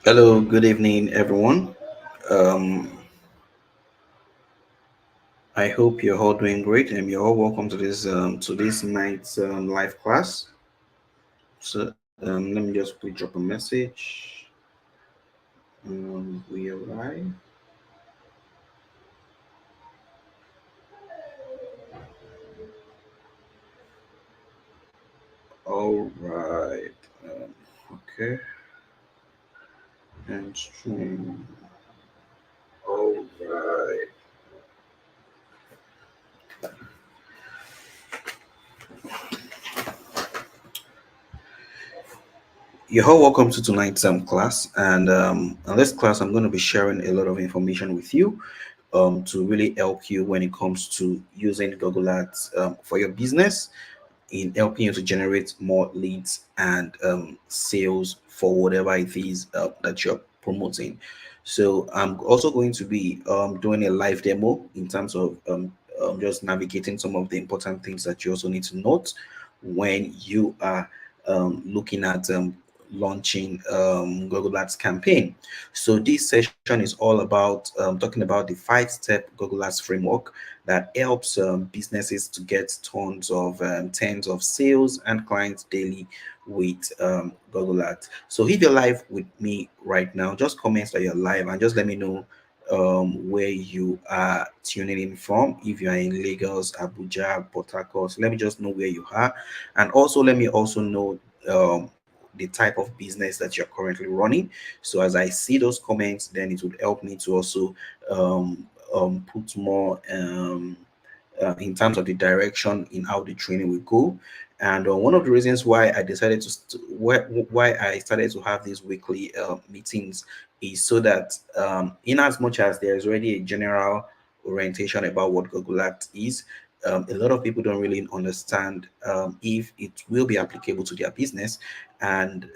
Hello, good evening, everyone. Um, I hope you're all doing great, and you're all welcome to this night's live class. Let me just quickly drop a message. We arrive. All right. Okay. And stream. All right. You're all welcome to tonight's class, and in this class, I'm going to be sharing a lot of information with you to really help you when it comes to using Google Ads for your business in helping you to generate more leads and sales for whatever it is that you're promoting. So I'm also going to be doing a live demo in terms of just navigating some of the important things that you also need to note when you are looking at launching Google Ads campaign. So this session is all about talking about the five-step Google Ads framework that helps businesses to get tens of sales and clients daily with Google Ads. So if you're live with me right now, just comment that you're live and just let me know where you are tuning in from. If you are in Lagos, Abuja, Port Harcourt, let me just know where you are, and also let me also know the type of business that you're currently running. So as I see those comments, then it would help me to also put more in terms of the direction in how the training will go. And one of the reasons why I decided why I started to have these weekly meetings is so that in as much as there is already a general orientation about what Google Ads is, a lot of people don't really understand if it will be applicable to their business, and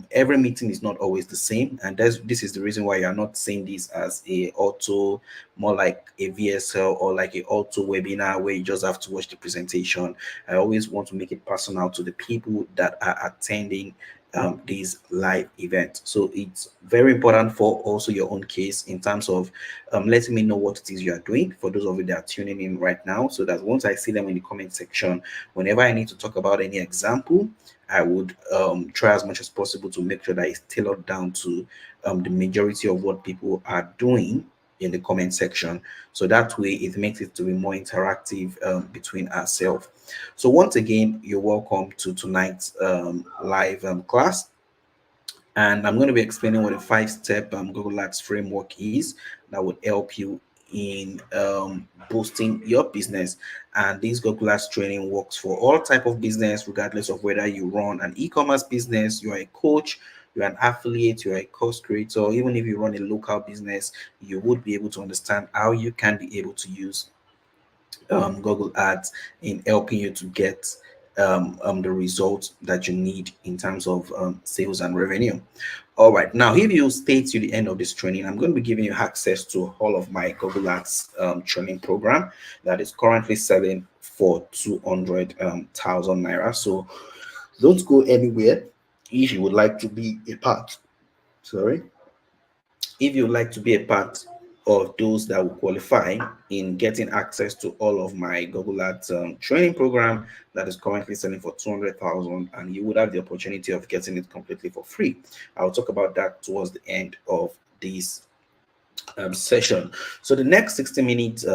every meeting is not always the same, and this is the reason why you're not seeing this as a auto, more like a VSL or like a auto webinar where you just have to watch the presentation. I always want to make it personal to the people that are attending these live events. So it's very important for also your own case in terms of letting me know what it is you are doing for those of you that are tuning in right now, so that once I see them in the comment section, whenever I need to talk about any example, I would try as much as possible to make sure that it's tailored down to the majority of what people are doing in the comment section. So that way it makes it to be more interactive between ourselves. So once again, you're welcome to tonight's live class, and I'm going to be explaining what a five-step Google Ads framework is that would help you in boosting your business. And this Google Ads training works for all type of business, regardless of whether you run an e-commerce business, you are a coach, you're an affiliate, you're a course creator, even if you run a local business, you would be able to understand how you can be able to use Google Ads in helping you to get the results that you need in terms of sales and revenue. All right, now if you stay to the end of this training, I'm going to be giving you access to all of my Google Ads training program that is currently selling for 200,000 naira. So don't go anywhere if you would like to be a part. Sorry, if you would like to be a part of those that will qualify in getting access to all of my Google Ads training program that is currently selling for 200,000, and you would have the opportunity of getting it completely for free. I'll talk about that towards the end of this session. So the next 60 minutes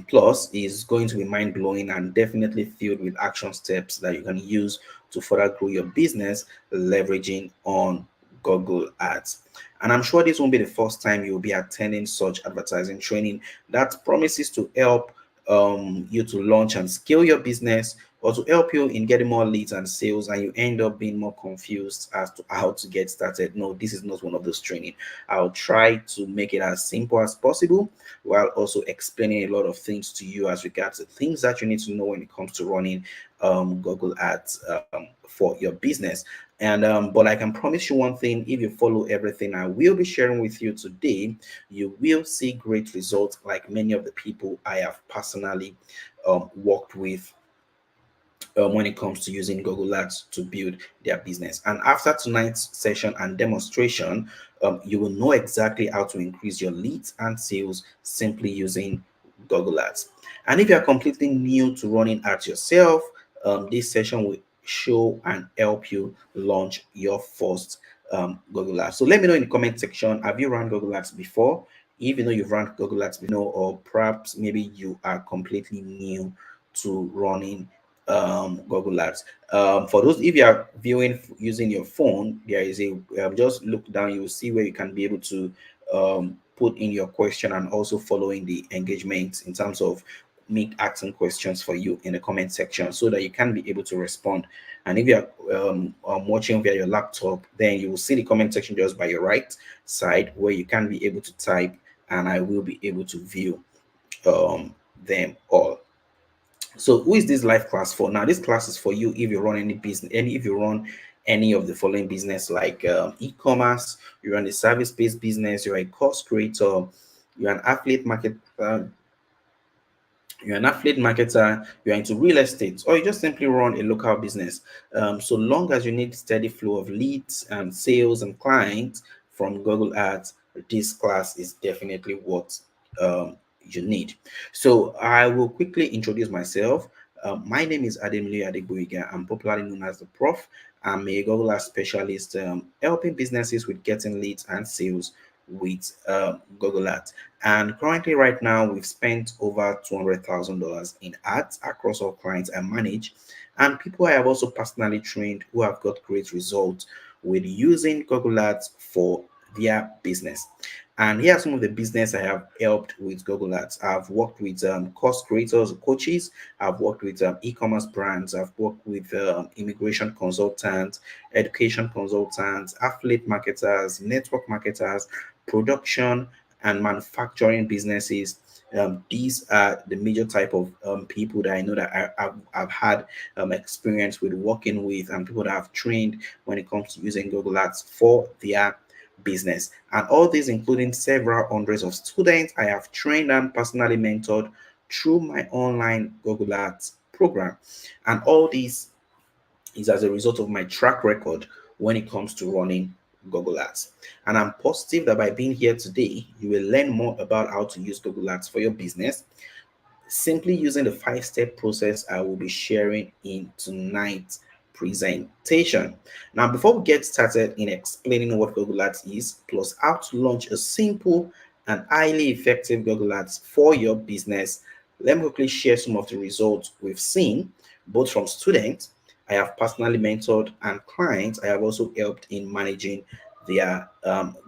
plus is going to be mind blowing and definitely filled with action steps that you can use to further grow your business, leveraging on Google Ads. And I'm sure this won't be the first time you'll be attending such advertising training that promises to help you to launch and scale your business, or to help you in getting more leads and sales, and you end up being more confused as to how to get started. No, this is not one of those training. I'll try to make it as simple as possible while also explaining a lot of things to you as regards to things that you need to know when it comes to running Google Ads for your business. And but I can promise you one thing: if you follow everything I will be sharing with you today, you will see great results like many of the people I have personally worked with when it comes to using Google Ads to build their business. And after tonight's session and demonstration, you will know exactly how to increase your leads and sales simply using Google Ads. And if you are completely new to running ads yourself, this session will show and help you launch your first Google Ads. So let me know in the comment section, have you run Google Ads before? If you know you've run Google Ads before, or perhaps maybe you are completely new to running Google Ads. For those, if you are viewing using your phone, there is a just look down, you will see where you can be able to put in your question and also following the engagement in terms of me asking questions for you in the comment section so that you can be able to respond. And if you are watching via your laptop, then you will see the comment section just by your right side where you can be able to type, and I will be able to view them all. So who is this live class for? Now this class is for you if you run any business, and if you run any of the following business like e-commerce, you run a service-based business, you're a course creator, you're an affiliate market, you're an affiliate marketer, you're into real estate, or you just simply run a local business. So long as you need steady flow of leads and sales and clients from Google Ads, this class is definitely what you need. So I will quickly introduce myself. My name is Ademile Adegboyega. I'm popularly known as the Prof. I'm a Google Ads specialist, helping businesses with getting leads and sales with Google Ads. And currently, right now, we've spent over $200,000 in ads across all clients I manage, and people I have also personally trained who have got great results with using Google Ads for their business. And here are some of the business I have helped with Google Ads. I've worked with course creators, coaches. I've worked with e-commerce brands. I've worked with immigration consultants, education consultants, affiliate marketers, network marketers, production and manufacturing businesses. These are the major type of people that I know that I've had experience with working with, and people that I've trained when it comes to using Google Ads for their business. And all these including several hundreds of students I have trained and personally mentored through my online Google Ads program. And all this is as a result of my track record when it comes to running Google Ads. And I'm positive that by being here today, you will learn more about how to use Google Ads for your business, simply using the 5-step process I will be sharing in tonight's presentation. Now, before we get started in explaining what Google Ads is, plus how to launch a simple and highly effective Google Ads for your business, let me quickly share some of the results we've seen, both from students I have personally mentored and clients I have also helped in managing their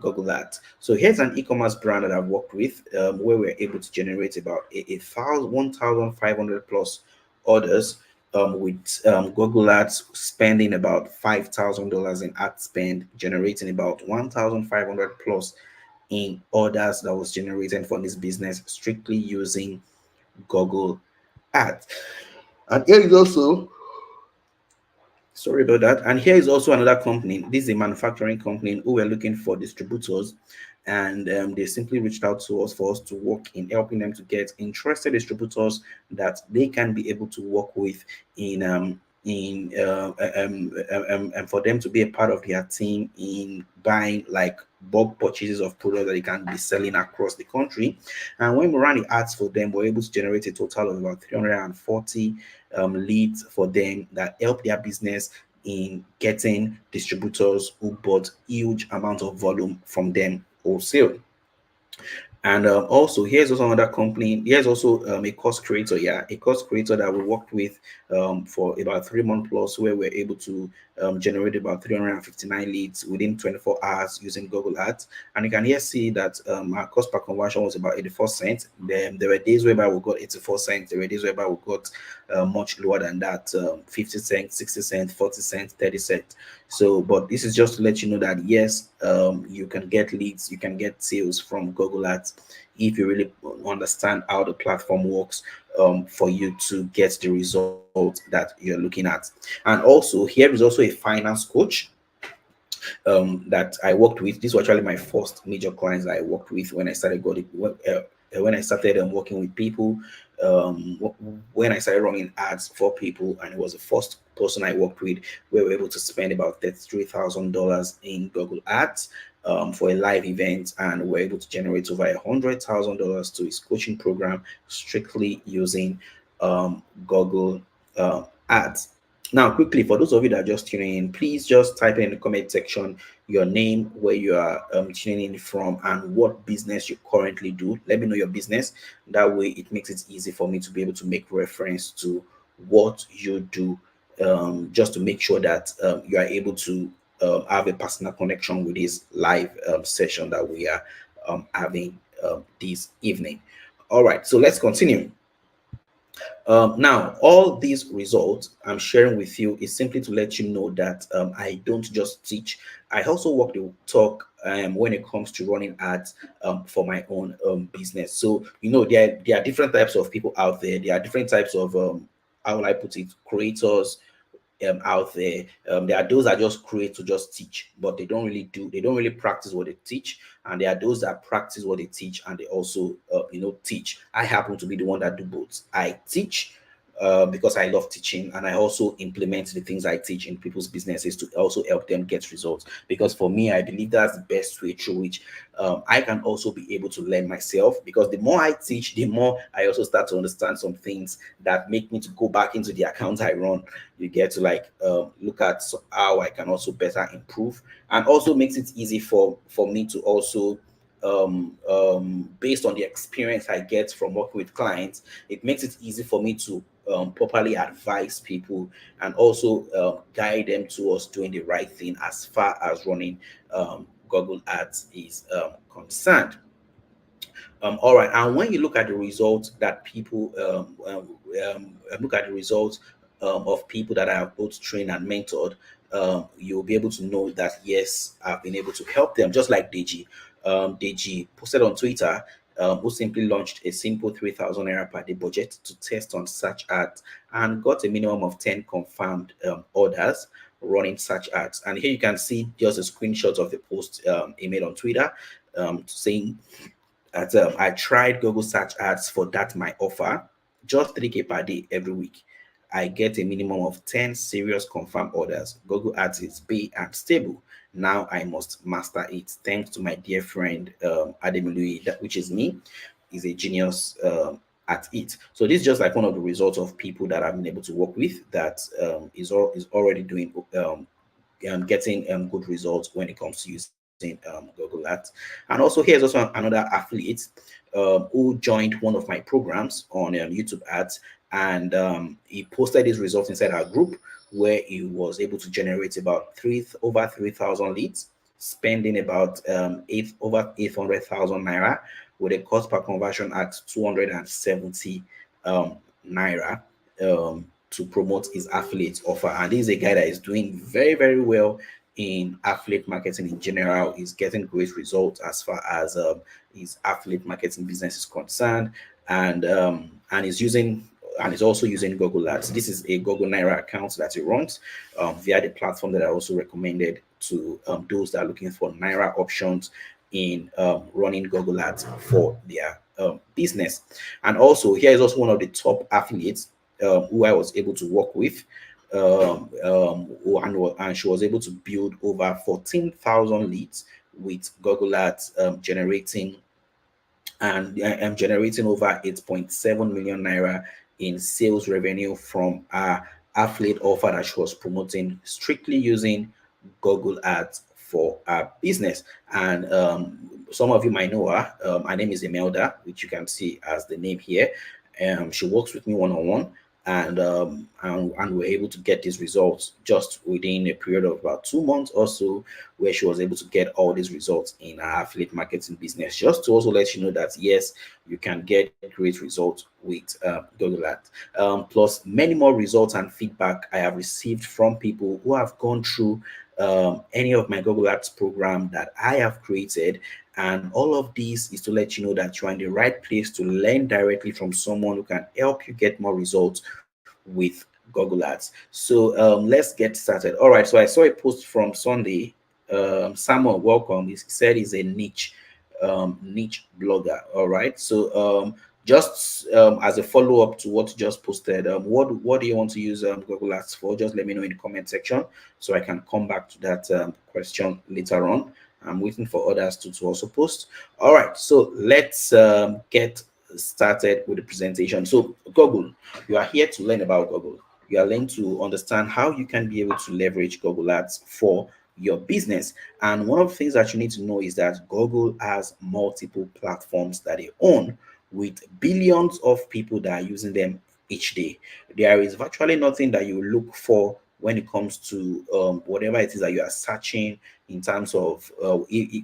Google Ads. So here's an e-commerce brand that I've worked with, where we're able to generate about 1,500 plus orders with Google Ads, spending about $5,000 in ad spend, generating about 1,500 plus in orders that was generated from this business strictly using Google Ads. And here is also, sorry about that. And here is also another company. This is a manufacturing company who were looking for distributors, and they simply reached out to us for us to work in helping them to get interested distributors that they can be able to work with and for them to be a part of their team in buying like bulk purchases of products that they can be selling across the country. And when we ran the ads for them, we're able to generate a total of about 340 leads for them that help their business in getting distributors who bought huge amount of volume from them wholesale. And also, here's also another company. Here's also a course creator. Yeah, a course creator that we worked with for about 3 months plus, where we're able to generate about 359 leads within 24 hours using Google Ads. And you can here see that our cost per conversion was about 84 cents. Then there were days whereby we got 84 cents. There were days whereby we got much lower than that, 50 cents, 60 cents, 40 cents, 30 cents. So, but this is just to let you know that yes, you can get leads, you can get sales from Google Ads if you really understand how the platform works, for you to get the result that you're looking at. And also, here is also a finance coach that I worked with. These were actually my first major clients that I worked with when I started when I started working with people, when I started running ads for people, and it was the first person I worked with, we were able to spend about $33,000 in Google Ads for a live event, and we were able to generate over $100,000 to his coaching program strictly using Google Ads. Now, quickly, for those of you that are just tuning in, please just type in the comment section your name, where you are tuning in from, and what business you currently do. Let me know your business. That way, it makes it easy for me to be able to make reference to what you do, just to make sure that you are able to have a personal connection with this live session that we are having this evening. All right, so let's continue. Now, all these results I'm sharing with you is simply to let you know that I don't just teach. I also walk the talk when it comes to running ads for my own business. So, there are different types of people out there. There are different types of, how will I put it, creators out there. There are those that just create to just teach, but they don't really practice what they teach. And there are those that practice what they teach, and they also, teach. I happen to be the one that do both. I teach because I love teaching, and I also implement the things I teach in people's businesses to also help them get results. Because for me, I believe that's the best way through which I can also be able to learn myself. Because the more I teach, the more I also start to understand some things that make me to go back into the account I run. You get to like look at how I can also better improve, and also makes it easy for me to also based on the experience I get from working with clients, it makes it easy for me to properly advise people, and also guide them towards doing the right thing as far as running Google Ads is concerned. All right, and when you look at the results that people look at the results of people that I have both trained and mentored, you'll be able to know that yes, I've been able to help them. Just like Deji, Deji posted on Twitter, who simply launched a simple 3,000 naira per day budget to test on search ads, and got a minimum of 10 confirmed orders running search ads. And here you can see just a screenshot of the post he made on Twitter, saying that I tried Google search ads for that my offer, just 3K per day every week. I get a minimum of 10 serious confirmed orders. Google Ads is pay and stable. Now I must master it. Thanks to my dear friend Ademilui, that which is me, is a genius at it. So this is just like one of the results of people that I've been able to work with that is already doing getting good results when it comes to using Google Ads. And also, here's also another affiliate who joined one of my programs on YouTube Ads, and he posted his results inside our group, where he was able to generate about over 3,000 leads, spending about 800,000 naira, with a cost per conversion at 270 naira. To promote his affiliate offer. And this is a guy that is doing very, very well in affiliate marketing in general. Is getting great results as far as his affiliate marketing business is concerned, and is also using Google Ads. This is a Google Naira account that he runs via the platform that I also recommended to those that are looking for Naira options in running Google Ads for their business. And also, here is also one of the top affiliates who I was able to work with. And she was able to build over 14,000 leads with Google Ads, generating over 8.7 million naira in sales revenue from our affiliate offer that she was promoting strictly using Google Ads for our business. And some of you might know her. Her name is Imelda, which you can see as the name here. She works with me one-on-one, and we're able to get these results just within a period of about 2 months or so, where she was able to get all these results in our affiliate marketing business. Just to also let you know that yes, you can get great results with Google Ads. Plus many more results and feedback I have received from people who have gone through any of my Google Ads program that I have created. And all of this is to let you know that you're in the right place to learn directly from someone who can help you get more results with Google Ads. So let's get started. All right. So I saw a post from Sunday. Samuel, welcome. He said it's a niche. niche blogger. All right. So just as a follow-up to what you just posted, what do you want to use Google Ads for? Just let me know in the comment section so I can come back to that question later on. I'm waiting for others to also post. All right, so let's get started with the presentation. So Google, you are here to learn about Google. You are learning to understand how you can be able to leverage Google Ads for your business. And one of the things that you need to know is that Google has multiple platforms that they own with billions of people that are using them each day. There is virtually nothing that you look for when it comes to whatever it is that you are searching in terms of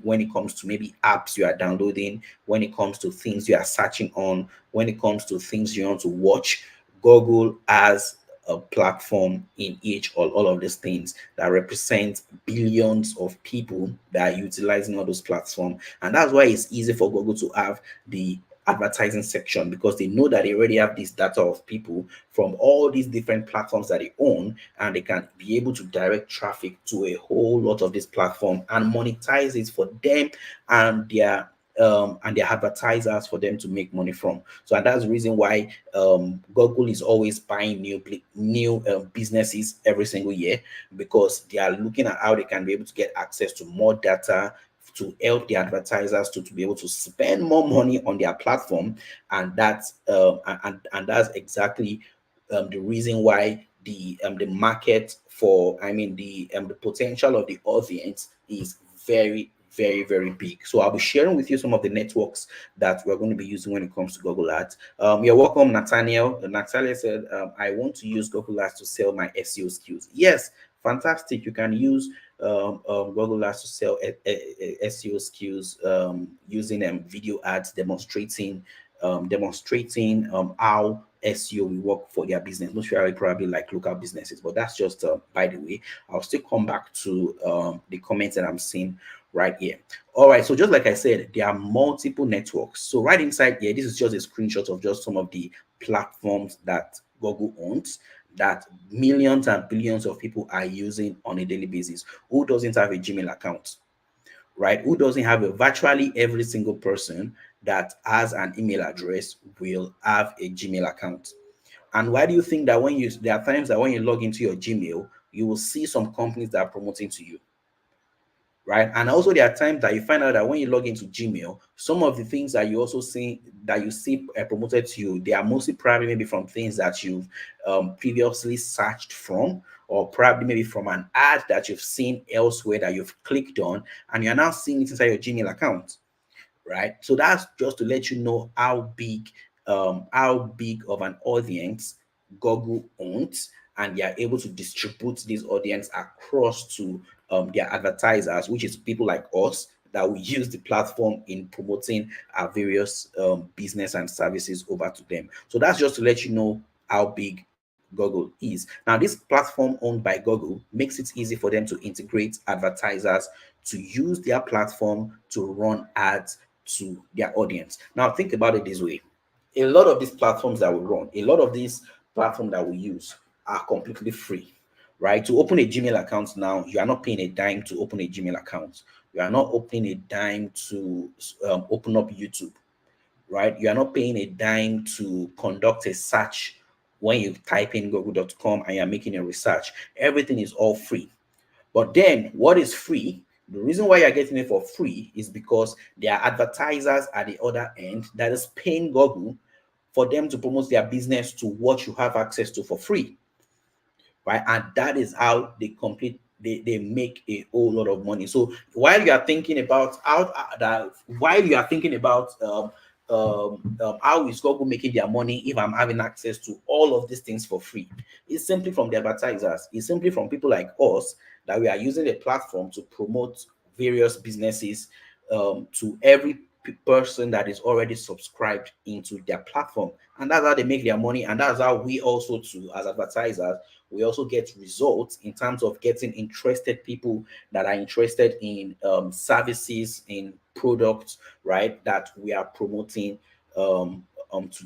when it comes to maybe apps you are downloading, when it comes to things you are searching on, when it comes to things you want to watch. Google has a platform in each or all of these things that represent billions of people that are utilizing all those platforms. And that's why it's easy for Google to have the advertising section, because they know that they already have this data of people from all these different platforms that they own, and they can be able to direct traffic to a whole lot of this platform and monetize it for them and their advertisers for them to make money from. So, and that's the reason why Google is always buying new businesses every single year, because they are looking at how they can be able to get access to more data to help the advertisers to be able to spend more money on their platform. And that's exactly the reason why the market for, I mean, the potential of the audience is very, very, very big. So I'll be sharing with you some of the networks that we're going to be using when it comes to Google Ads. You're welcome, Nathaniel. Natalia said, I want to use Google Ads to sell my SEO skills. Yes, fantastic. You can use Google Ads to sell SEO skills using video ads demonstrating how SEO will work for their business. Most people probably like local businesses, but that's just by the way. I'll still come back to the comments that I'm seeing right here. All right, so just like I said, there are multiple networks. So right inside here, this is just a screenshot of just some of the platforms that Google owns, that millions and billions of people are using on a daily basis. Who doesn't have a Gmail account? Right? Who doesn't have a virtually every single person that has an email address will have a Gmail account. And why do you think that there are times that when you log into your Gmail, you will see some companies that are promoting to you? Right? And also there are times that you find out that when you log into Gmail, some of the things that you also see promoted to you, they are mostly probably maybe from things that you've previously searched from, or probably maybe from an ad that you've seen elsewhere that you've clicked on, and you're now seeing it inside your Gmail account. Right? So that's just to let you know how big of an audience Google owns, and they are able to distribute this audience across to their advertisers, which is people like us that will use the platform in promoting our various business and services over to them. So that's just to let you know how big Google is. Now, this platform owned by Google makes it easy for them to integrate advertisers to use their platform to run ads to their audience. Now, think about it this way: a lot of these platforms that we run, a lot of these platforms that we use are completely free, right? To open a Gmail account now, you are not paying a dime to open a Gmail account. You are not opening a dime to open up YouTube, right? You are not paying a dime to conduct a search when you type in google.com and you're making a research. Everything is all free. But then what is free? The reason why you're getting it for free is because there are advertisers at the other end that is paying Google for them to promote their business to what you have access to for free, right? And that is how they make a whole lot of money. So while you are thinking about how is Google making their money if I'm having access to all of these things for free, it's simply from the advertisers. It's simply from people like us that we are using the platform to promote various businesses to every person that is already subscribed into their platform. And that's how they make their money. And that's how we also, too, as advertisers, we also get results in terms of getting interested people that are interested in services, in products, right, that we are promoting to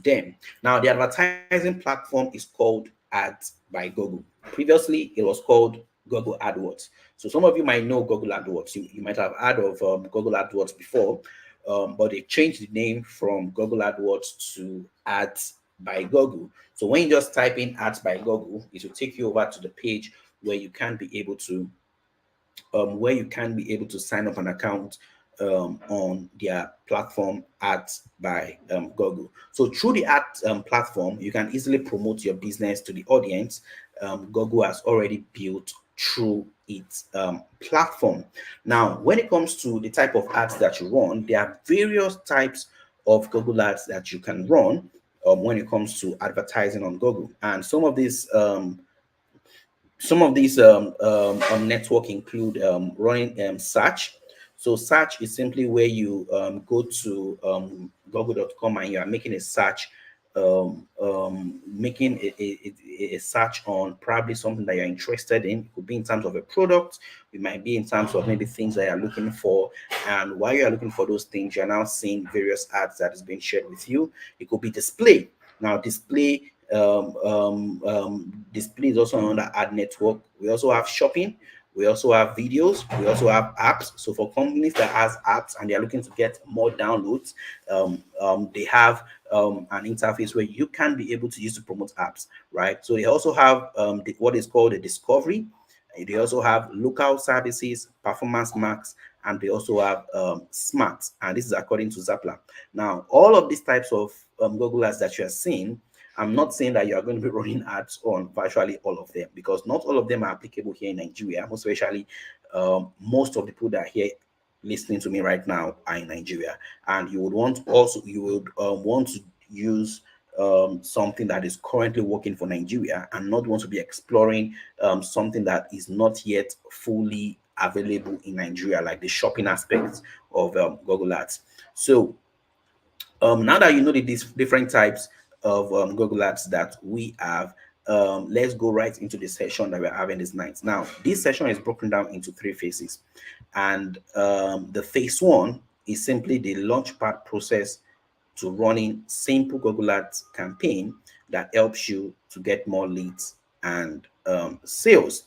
them. Now, the advertising platform is called Ads by Google. Previously, it was called Google AdWords. So some of you might know Google AdWords. You might have heard of Google AdWords before. but they changed the name from Google AdWords to Ads by Google. So when you just type in Ads by Google, it will take you over to the page where you can be able to sign up an account on their platform Ads by Google. So through the Ads platform, you can easily promote your business to the audience Google has already built through its platform. Now, when it comes to the type of ads that you run, there are various types of Google ads that you can run when it comes to advertising on Google, and some of these network include running search. So search is simply where you go to google.com and you are making a search, making a search on probably something that you're interested in. It could be in terms of a product, it might be in terms of maybe things that you're looking for. And while you're looking for those things, you're now seeing various ads that is being shared with you. It could be display. Now, display is also another ad network. We also have shopping. We also have videos. We also have apps. So for companies that has apps and they are looking to get more downloads, they have an interface where you can be able to use to promote apps, right? So they also have what is called a discovery. They also have local services, performance max, and they also have smart. And this is according to Zappla. Now, all of these types of Google ads that you are seeing, I'm not saying that you are going to be running ads on virtually all of them, because not all of them are applicable here in Nigeria. Most especially, most of the people that are here listening to me right now are in Nigeria, and you would want to use something that is currently working for Nigeria and not want to be exploring something that is not yet fully available in Nigeria, like the shopping aspects of Google Ads. So now that you know these different types of Google Ads that we have, let's go right into the session that we're having this night. Now, this session is broken down into three phases, and the phase one is simply the launchpad process to running simple Google Ads campaign that helps you to get more leads and sales.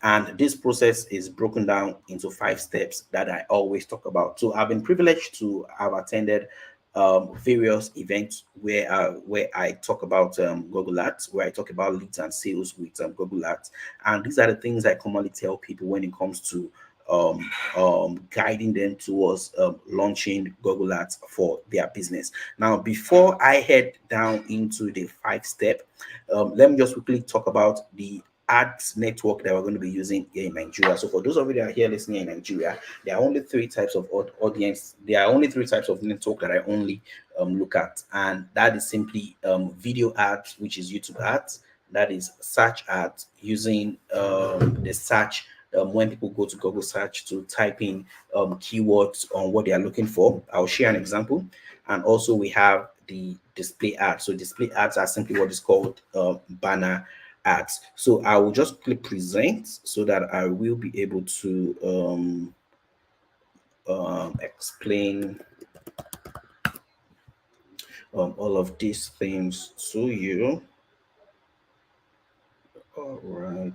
And this process is broken down into 5 steps that I always talk about. So I've been privileged to have attended various events where I talk about Google Ads, where I talk about leads and sales with Google Ads. And these are the things I commonly tell people when it comes to guiding them towards launching Google Ads for their business. Now, before I head down into the 5-step, let me just quickly talk about the ads network that we're going to be using here in Nigeria. So for those of you that are here listening in Nigeria, there are only 3 types of audience. There are only 3 types of network that I only look at, and that is simply video ads, which is YouTube ads. That is search ads using the search when people go to Google search to type in keywords on what they are looking for. I'll share an example. And also we have the display ads. So display ads are simply what is called banner ads. So I will just click present so that I will be able to explain all of these things to you. All right.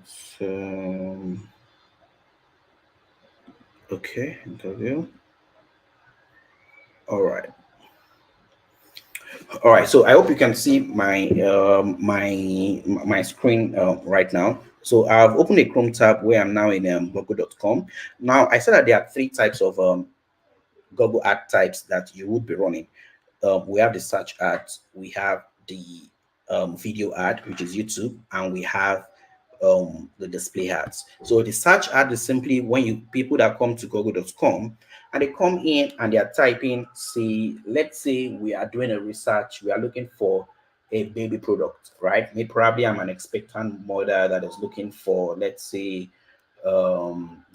Okay, interview. All right. All right, so I hope you can see my screen right now. So I've opened a Chrome tab where I'm now in google.com. Now I said that there are 3 types of Google ad types that you would be running. We have the search ads, we have the video ad, which is YouTube, and we have the display ads. So the search ad is simply when people that come to google.com and they come in and they are typing, say, let's say we are doing a research, we are looking for a baby product, right? Maybe probably I'm an expectant mother that is looking for, let's say,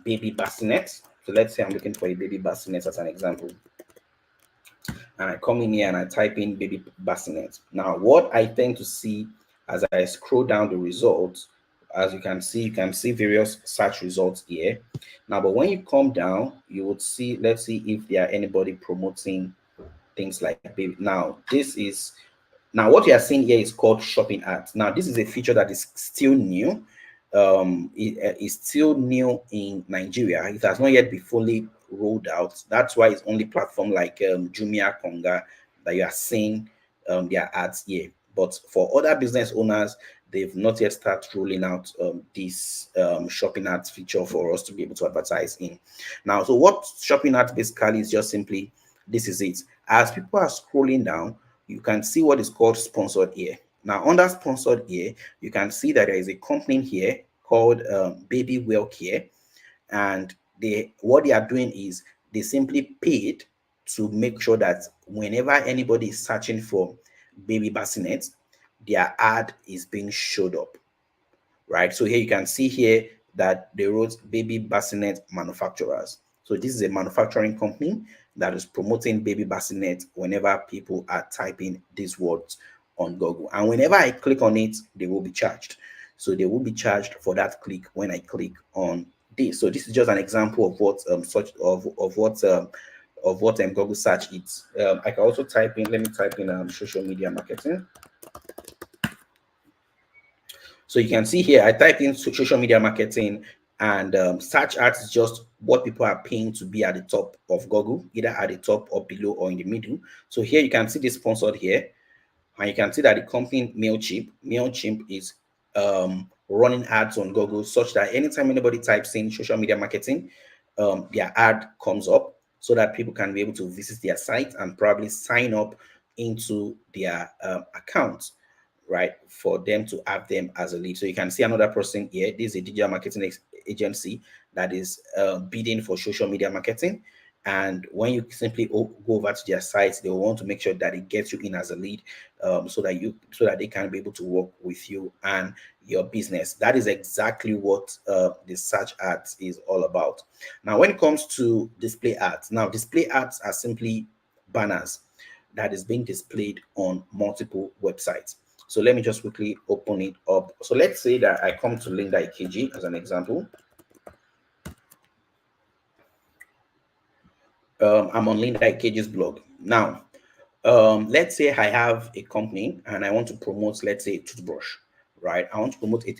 baby bassinet. So let's say I'm looking for a baby bassinet as an example. And I come in here and I type in baby bassinet. Now, what I tend to see as I scroll down the results, as you can see various search results here. Now, but when you come down, you would see, let's see if there are anybody promoting things like baby. Now, what you are seeing here is called shopping ads. Now, this is a feature that is still new. It is still new in Nigeria. It has not yet been fully rolled out. That's why it's only platform like Jumia, Konga that you are seeing their ads here. But for other business owners, they've not yet started rolling out this shopping ads feature for us to be able to advertise in. Now, so what shopping ads basically is just simply this is it. As people are scrolling down, you can see what is called sponsored here. Now, under sponsored here, you can see that there is a company here called Baby Well Care, and they what they are doing is they simply paid to make sure that whenever anybody is searching for baby bassinet, their ad is being showed up, right? So here you can see here that they wrote baby bassinet manufacturers. So this is a manufacturing company that is promoting baby bassinet whenever people are typing these words on Google. And whenever I click on it, they will be charged. So they will be charged for that click when I click on this. So this is just an example of what Google search is. I can also type in, let me type in social media marketing. So you can see here, I type in social media marketing, and search ads is just what people are paying to be at the top of Google, either at the top or below or in the middle. So here you can see this sponsored here, and you can see that the company MailChimp is running ads on Google such that anytime anybody types in social media marketing, their ad comes up so that people can be able to visit their site and probably sign up into their account, right, for them to have them as a lead. So you can see another person here. This is a digital marketing agency that is bidding for social media marketing. And when you simply go over to their sites, they will want to make sure that it gets you in as a lead, so that they can be able to work with you and your business. That is exactly what the search ads is all about. Now, when it comes to display ads, now display ads are simply banners that is being displayed on multiple websites. So let me just quickly open it up. So let's say that I come to Linda Ikeji as an example. I'm on Linda Ikeji's blog. Now, let's say I have a company and I want to promote, let's say, a toothbrush, right? I want to promote a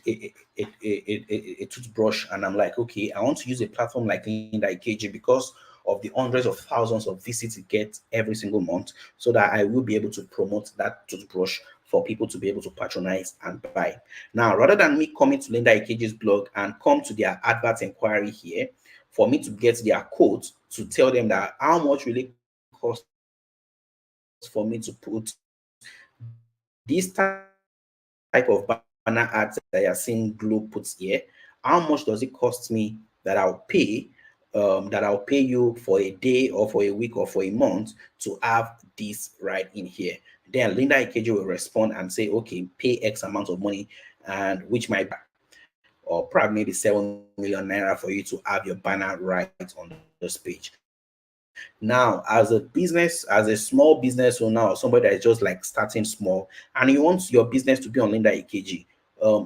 toothbrush, and I'm like, okay, I want to use a platform like Linda Ikeji because of the hundreds of thousands of visits it gets every single month, so that I will be able to promote that toothbrush for people to be able to patronize and buy. Now, rather than me coming to Linda Ikeji's blog and come to their advert inquiry here, for me to get their quote to tell them that how much will it cost for me to put this type of banner ads that you're seeing Globe puts here. How much does it cost me that I'll pay you for a day or for a week or for a month to have this right in here? Then Linda Ikeji will respond and say, okay, pay X amount of money, and which might, or probably maybe 7 million naira for you to have your banner right on this page. Now, as a business, as a small business owner or somebody that is just like starting small and you want your business to be on Linda Ikeji,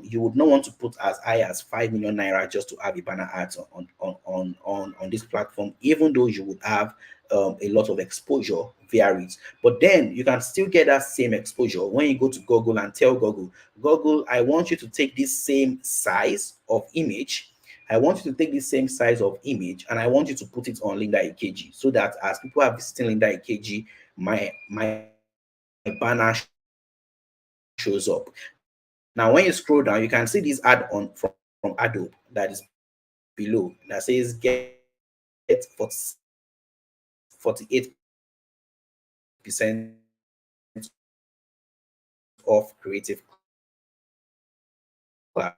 you would not want to put as high as 5 million naira just to have a banner ads on this platform, even though you would have a lot of exposure via it. But then you can still get that same exposure when you go to Google and tell Google, I want you to take this same size of image. I want you to take the same size of image and I want you to put it on Linda Ikeji, so that as people are visiting Linda Ikeji, my banner shows up. Now, when you scroll down, you can see this ad on from Adobe that is below that says get 48% off Creative Cloud.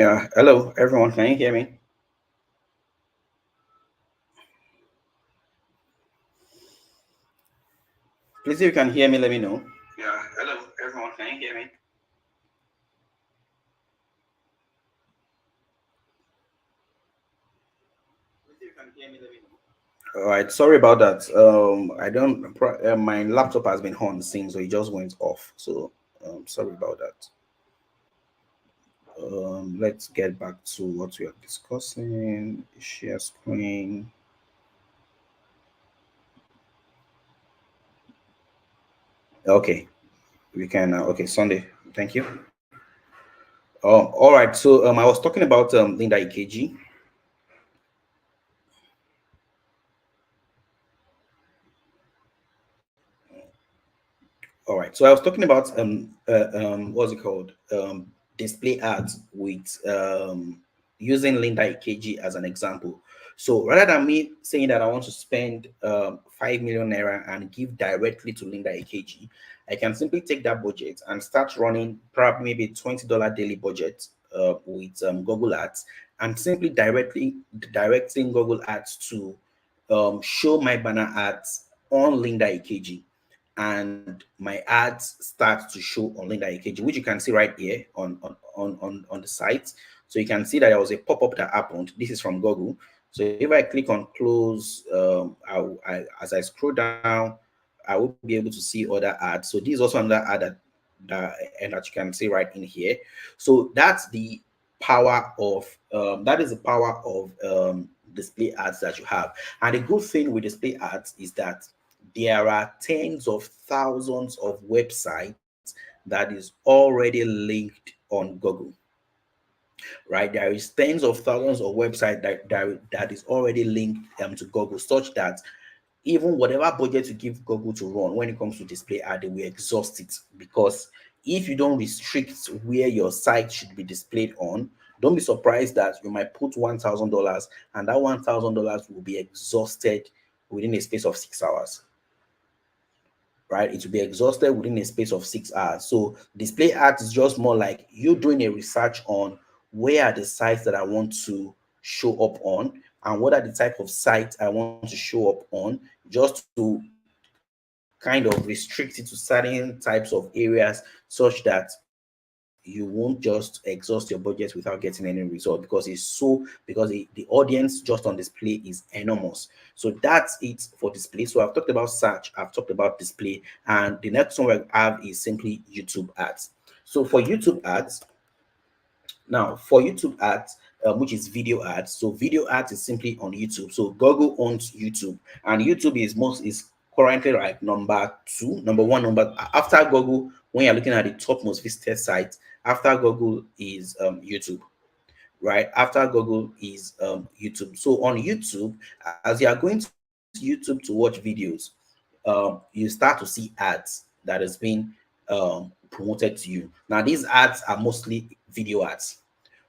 Yeah, hello everyone. Can you hear me? Please, if you can hear me, let me know. Yeah, hello everyone. Can you hear me? Please, if you can hear me, let me know. All right, sorry about that. I don't. My laptop has been on since, so it just went off. So, sorry about that. Let's get back to what we are discussing. Share screen. Okay, we can. Okay, Sunday. Thank you. All right. So, I was talking about Linda Ikeji. All right. So I was talking about what's it called? Display ads with using Linda Ikeji as an example. So rather than me saying that I want to spend 5 million naira and give directly to Linda Ikeji, I can simply take that budget and start running probably maybe $20 daily budget with Google Ads, and simply directing Google Ads to show my banner ads on Linda Ikeji, and my ads start to show on Linda Ikeji, which you can see right here on the site. So you can see that there was a pop-up that happened. This is from Google. So if I click on close, as I scroll down, I will be able to see other ads. So this is also another ad that you can see right in here. So that's the power of that is the power of display ads that you have. And the good thing with display ads is that there are tens of thousands of websites that is already linked on Google, right? There is tens of thousands of websites that is already linked to Google, such that even whatever budget you give Google to run when it comes to display ad, they will exhaust it. Because if you don't restrict where your site should be displayed on, don't be surprised that you might put $1,000 and that $1,000 will be exhausted within a space of 6 hours, right? It will be exhausted within a space of 6 hours. So display ads is just more like you doing a research on where are the sites that I want to show up on, and what are the type of sites I want to show up on, just to kind of restrict it to certain types of areas, such that you won't just exhaust your budget without getting any result, because the audience just on display is enormous. So that's it for display. So I've talked about search, I've talked about display, and the next one we have is simply YouTube ads. So for YouTube ads, which is video ads. So video ads is simply on YouTube. So Google owns YouTube, and YouTube is currently like number one, number after Google. When you're looking at the top most visited sites, after Google is YouTube, right? After Google is YouTube. So on YouTube, as you are going to YouTube to watch videos, you start to see ads that is being promoted to you. Now these ads are mostly video ads,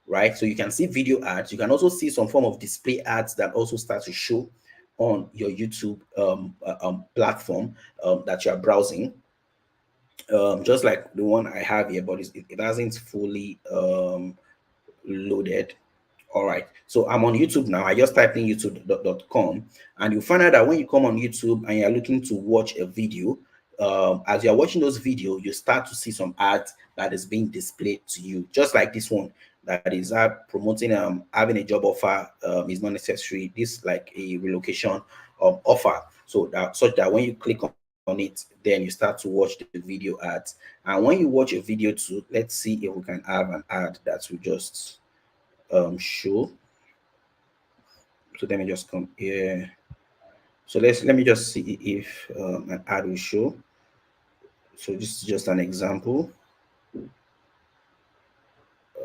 right? So you can see video ads. You can also see some form of display ads that also start to show on your YouTube platform that you are browsing, just like the one I have here, but it hasn't fully loaded. All right, so I'm on YouTube now. I just typed in youtube.com, and you find out that when you come on YouTube and you're looking to watch a video, as you're watching those videos, you start to see some ads that is being displayed to you, just like this one that is promoting having a job offer is not necessary. This like a relocation offer, so that such that when you click on it, then you start to watch the video ads. And when you watch a video too, let's see if we can have an ad that will just show. So let me just come here. So let me just see if an ad will show. So this is just an example.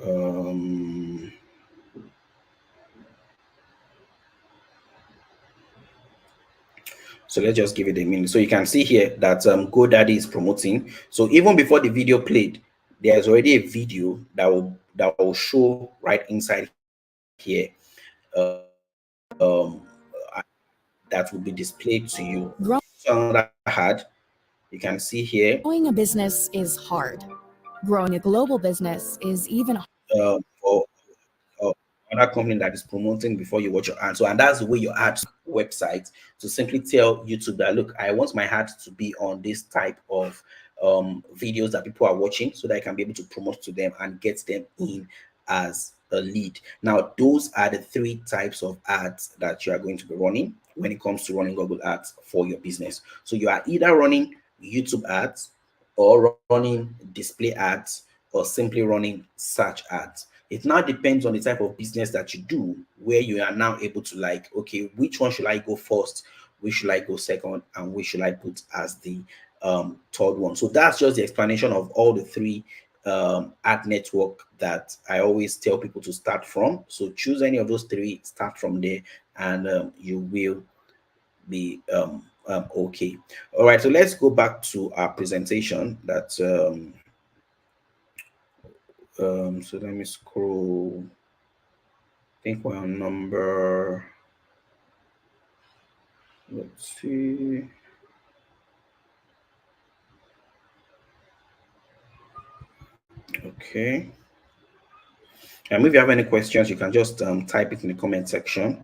um so let's just give it a minute. So you can see here that GoDaddy is promoting. So even before the video played, there's already a video that will show right inside here, that will be displayed to you. So another ad you can see here. Growing a business is hard. Growing a global business is even For another company that is promoting before you watch your ad. So, and that's the way your ad website to simply tell YouTube that, look, I want my ad to be on this type of videos that people are watching, so that I can be able to promote to them and get them in as a lead. Now, those are the three types of ads that you are going to be running when it comes to running Google ads for your business. So you are either running YouTube ads, or running display ads, or simply running search ads. It now depends on the type of business that you do, where you are now able to, like, okay, which one should I go first, which should I go second, and which should I put as the third one. So that's just the explanation of all the three ad network that I always tell people to start from. So choose any of those three, start from there, and you will be okay. All right, so let's go back to our presentation. That so let me scroll. I think we're on number, let's see. Okay. And if you have any questions, you can just type it in the comment section,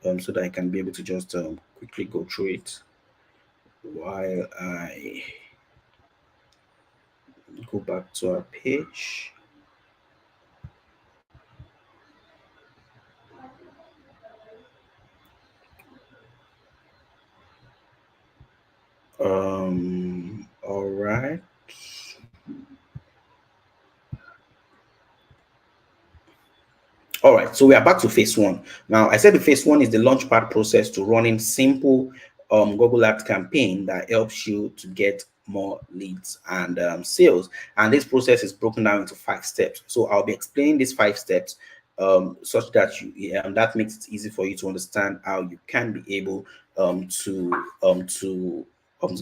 so that I can be able to just quickly go through it while I go back to our page. All right. All right, so we are back to phase one. Now, I said the phase one is the launchpad process to running simple Google Ads campaign that helps you to get more leads and sales. And this process is broken down into 5 steps. So I'll be explaining these 5 steps such that that makes it easy for you to understand how you can be able to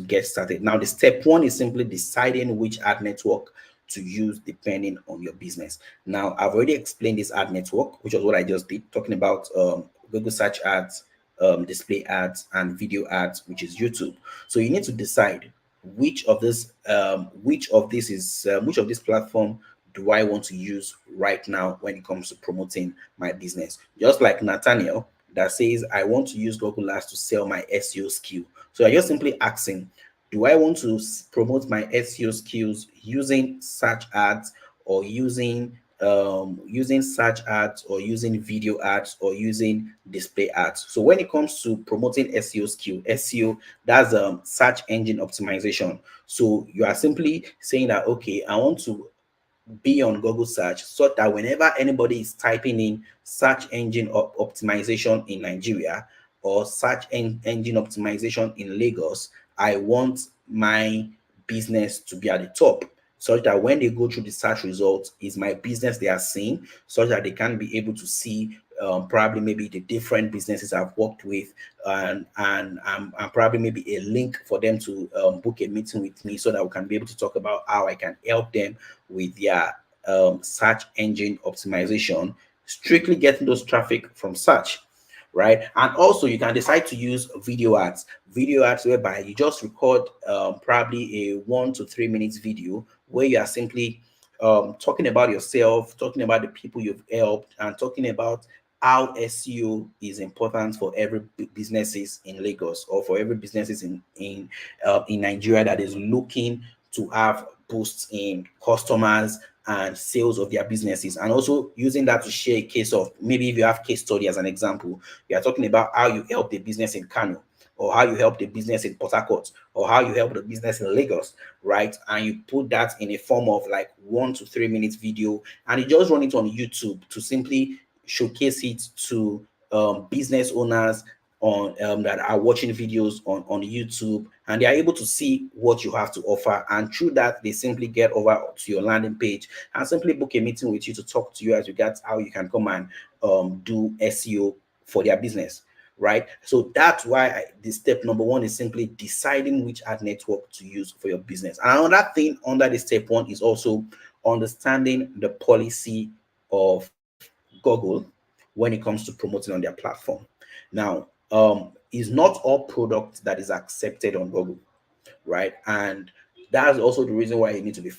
get started. Now, the step one is simply deciding which ad network to use depending on your business. Now, I've already explained this ad network, which was what I just did, talking about Google search ads, display ads, and video ads, which is YouTube. So you need to decide which of this platform do I want to use right now when it comes to promoting my business. Just like Nathaniel that says, I want to use Google Ads to sell my SEO skill. So you're just simply asking, do I want to promote my SEO skills using search ads, or using search ads, or using video ads, or using display ads? So when it comes to promoting SEO skill, SEO, that's search engine optimization. So you are simply saying that, okay, I want to be on Google search so that whenever anybody is typing in search engine optimization in Nigeria, or search engine optimization in Lagos, I want my business to be at the top, such that when they go through the search results, is my business they are seeing, such that they can be able to see probably maybe the different businesses I've worked with, and probably maybe a link for them to book a meeting with me, so that we can be able to talk about how I can help them with their search engine optimization, strictly getting those traffic from search, right? And also you can decide to use video ads whereby you just record probably a 1 to 3 minutes video where you are simply talking about yourself, talking about the people you've helped, and talking about how SEO is important for every businesses in Lagos, or for every businesses in Nigeria that is looking to have boosts in customers and sales of their businesses, and also using that to share a case of, maybe if you have case study as an example, you are talking about how you helped a business in Kano, or how you helped a business in Port Harcourt, or how you helped a business in Lagos, right? And you put that in a form of like 1 to 3 minutes video, and you just run it on YouTube to simply showcase it to business owners on that are watching videos on YouTube, and they are able to see what you have to offer, and through that they simply get over to your landing page and simply book a meeting with you to talk to you as regards how you can come and do SEO for their business, right? So that's why the step number one is simply deciding which ad network to use for your business. And another thing under the step one is also understanding the policy of Google when it comes to promoting on their platform. Now, is not all product that is accepted on Google, right? And That's also the reason why you need to be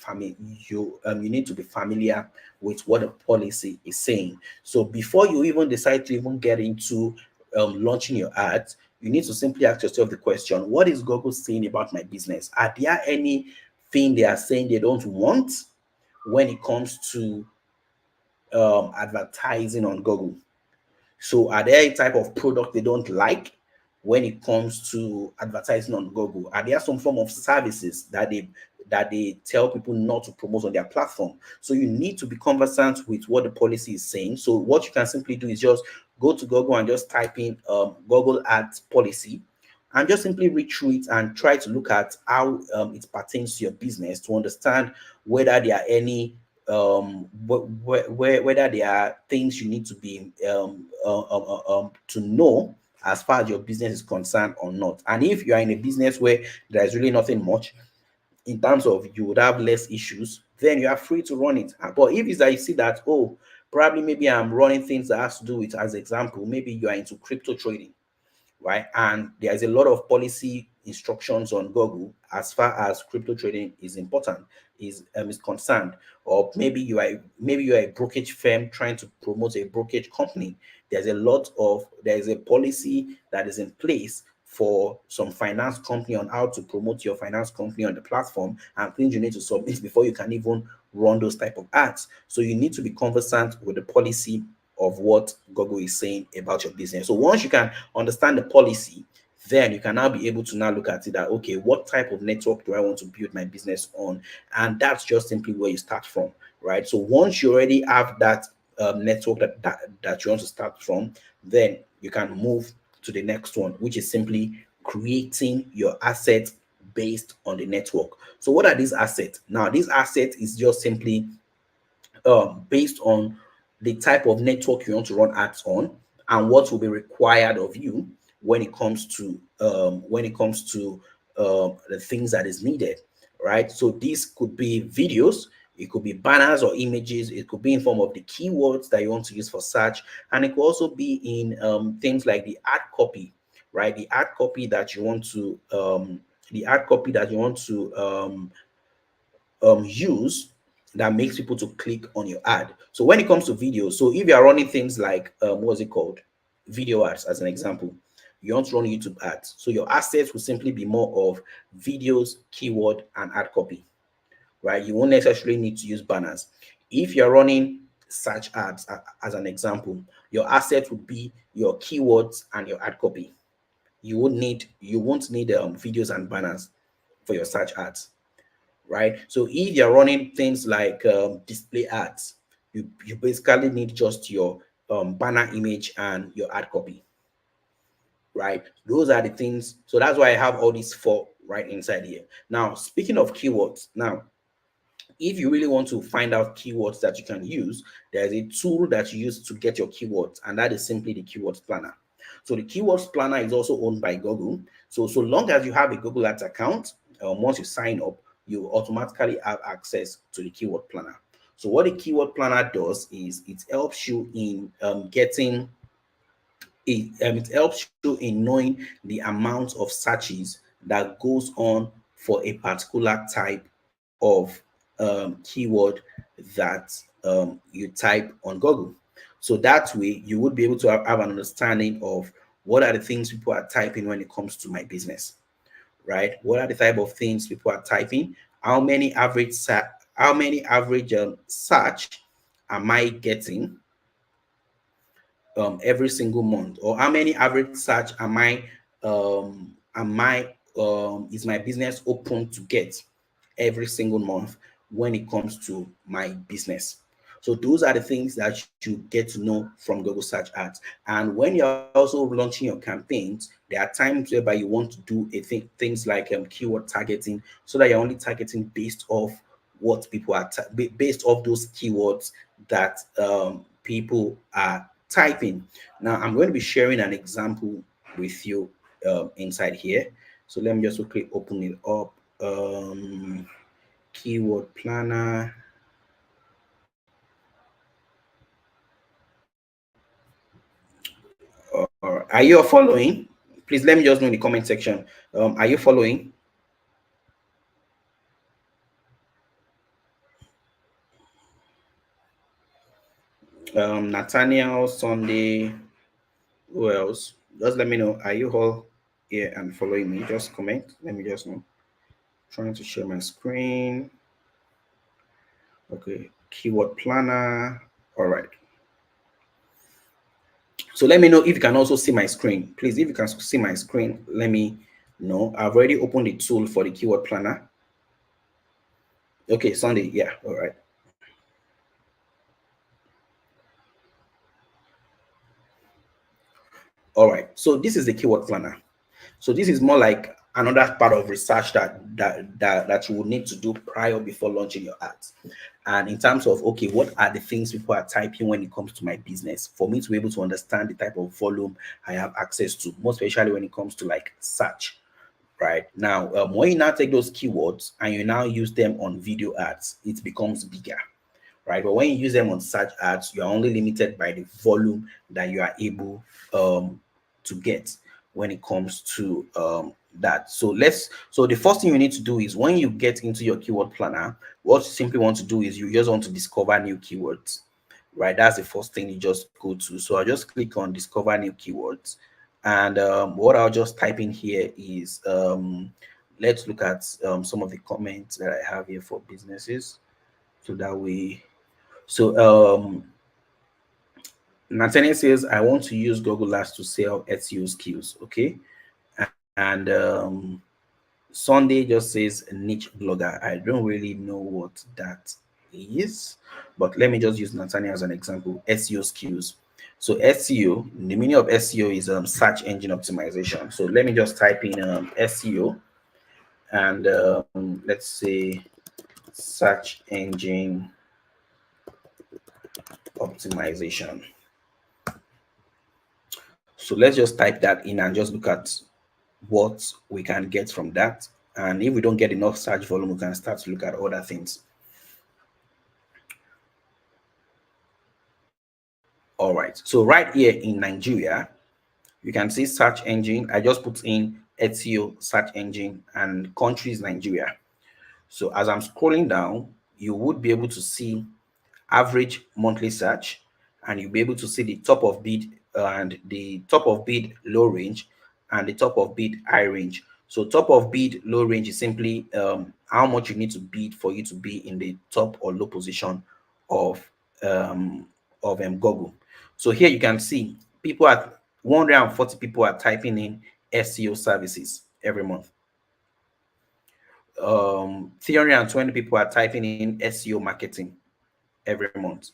you need to be familiar with what the policy is saying. So before you even decide to even get into launching your ads, you need to simply ask yourself the question: what is Google saying about my business? Are there anything they are saying they don't want when it comes to advertising on Google? So are there a type of product they don't like when it comes to advertising on Google? Are there some form of services that they tell people not to promote on their platform? So you need to be conversant with what the policy is saying. So what you can simply do is just go to Google and just type in Google Ads policy, and just simply read through it and try to look at how it pertains to your business, to understand whether there are any whether there are things you need to be to know as far as your business is concerned or not. And if you are in a business where there is really nothing much in terms of, you would have less issues, then you are free to run it. But if it's that you see that, oh, probably maybe I'm running things that has to do with, as example, maybe you are into crypto trading, right? And there is a lot of policy instructions on Google as far as crypto trading is concerned. Or maybe you are a brokerage firm trying to promote a brokerage company. There is a policy that is in place for some finance company on how to promote your finance company on the platform, and things you need to submit before you can even run those type of ads. So you need to be conversant with the policy of what Google is saying about your business. So once you can understand the policy, then you can now be able to now look at it that, okay, what type of network do I want to build my business on? And that's just simply where you start from, right? So once you already have that network that you want to start from, then you can move to the next one, which is simply creating your asset based on the network. So what are these assets? Now, this asset is just simply based on the type of network you want to run ads on, and what will be required of you when it comes to the things that is needed, right? So this could be videos, it could be banners or images, it could be in form of the keywords that you want to use for search, and it could also be in things like the ad copy, right? The ad copy that you want to use that makes people to click on your ad. So when it comes to video, so if you are running things like what's it called, video ads as an example, you want to run YouTube ads, so your assets will simply be more of videos, keyword, and ad copy, right? You won't necessarily need to use banners. If you're running search ads as an example, your asset would be your keywords and your ad copy. You won't need videos and banners for your search ads, right? So if you're running things like display ads, you basically need just your banner image and your ad copy, right? Those are the things. So that's why I have all these four right inside here. Now, speaking of keywords, now, if you really want to find out keywords that you can use, there's a tool that you use to get your keywords, and that is simply the Keywords Planner. So the Keywords Planner is also owned by Google. So long as you have a Google Ads account, once you sign up, you automatically have access to the Keyword Planner. So what the Keyword Planner does is it helps you in it helps you in knowing the amount of searches that goes on for a particular type of keyword that you type on Google. So that way you would be able to have an understanding of what are the things people are typing when it comes to my business, right? What are the type of things people are typing? How many average search am I getting every single month, or how many average search am I is my business open to get every single month when it comes to my business? So those are the things that you get to know from Google Search Ads. And when you're also launching your campaigns, there are times whereby you want to do things like keyword targeting, so that you're only targeting based off what people are based off those keywords that people are typing. Now, I'm going to be sharing an example with you inside here. So let me just quickly open it up. Keyword Planner. Are you following? Please let me just know in the comment section. Are you following? Nathaniel, Sunday, who else? Just let me know. Are you all here and following me? Just comment. Let me just know. Trying to share my screen. Okay, keyword planner. All right. So let me know if you can also see my screen. Please, if you can see my screen, let me know. I've already opened the tool for the keyword planner. Okay, Sunday. Yeah. All right. All right. So this is the keyword planner. So this is more like another part of research that you would need to do prior before launching your ads. And in terms of, okay, what are the things people are typing when it comes to my business, for me to be able to understand the type of volume I have access to, most especially when it comes to like search. Right now, when you now take those keywords and you now use them on video ads, it becomes bigger. Right, but when you use them on search ads, you are only limited by the volume that you are able to get when it comes to that. So the first thing you need to do is, when you get into your keyword planner, what you simply want to do is you just want to discover new keywords. Right, that's the first thing you just go to. So I just click on discover new keywords, and what I'll just type in here is let's look at some of the comments that I have here for businesses, so that way. So Nathaniel says, I want to use Google Ads to sell SEO skills. Okay. And Sunday just says niche blogger. I don't really know what that is, but let me just use Nathaniel as an example. SEO skills. So SEO, the meaning of SEO is search engine optimization. So let me just type in SEO, and let's say search engine optimization. So let's just type that in and just look at what we can get from that. And if we don't get enough search volume, we can start to look at other things. All right. So right here in Nigeria, you can see search engine. I just put in SEO search engine and countries Nigeria. So as I'm scrolling down, you would be able to see average monthly search, and you'll be able to see the top of bid and the top of bid low range and the top of bid high range. So top of bid low range is simply how much you need to bid for you to be in the top or low position of Google. So here you can see people at 140 people are typing in SEO services every month. 320 people are typing in SEO marketing every month.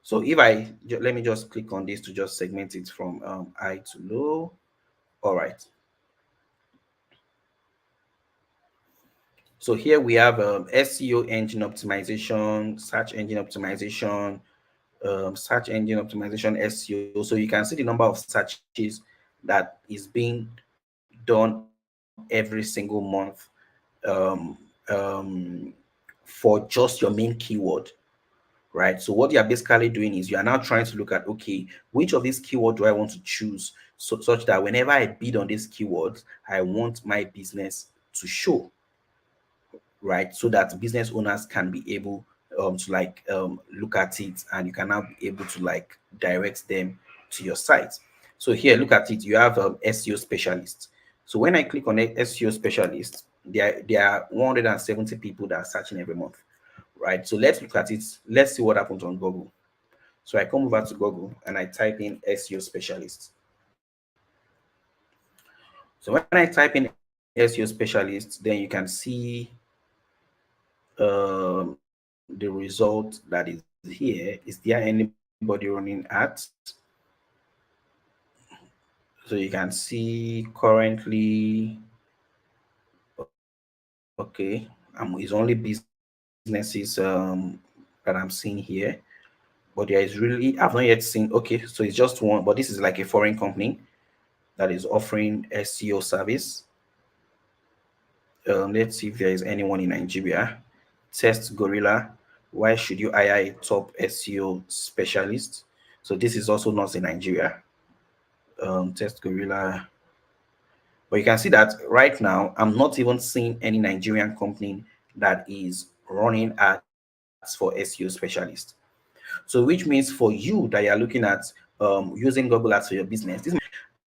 So if let me just click on this to just segment it from high to low. All right. So here we have SEO engine optimization, search engine optimization, SEO. So you can see the number of searches that is being done every single month for just your main keyword. Right, so what you're basically doing is you are now trying to look at, okay, which of these keywords do I want to choose, such that whenever I bid on these keywords, I want my business to show, right, so that business owners can be able to like look at it, and you can now be able to like direct them to your site. So here, look at it, you have SEO specialists. So when I click on SEO specialist, there are 170 people that are searching every month. Right, so let's look at it. Let's see what happens on Google. So I come over to Google and I type in SEO specialist. So when I type in SEO specialist, then you can see the result that is here. Is there anybody running ads? So you can see currently, okay, it's only businesses that I'm seeing here. But there is really, I've not yet seen, okay, so it's just one, but this is like a foreign company that is offering SEO service. Let's see if there is anyone in Nigeria. Test Gorilla. Why should you hire a top SEO specialist? So this is also not in Nigeria. Test Gorilla. But you can see that right now, I'm not even seeing any Nigerian company that is running ads for SEO specialists. So which means for you that you're looking at using Google Ads for your business, this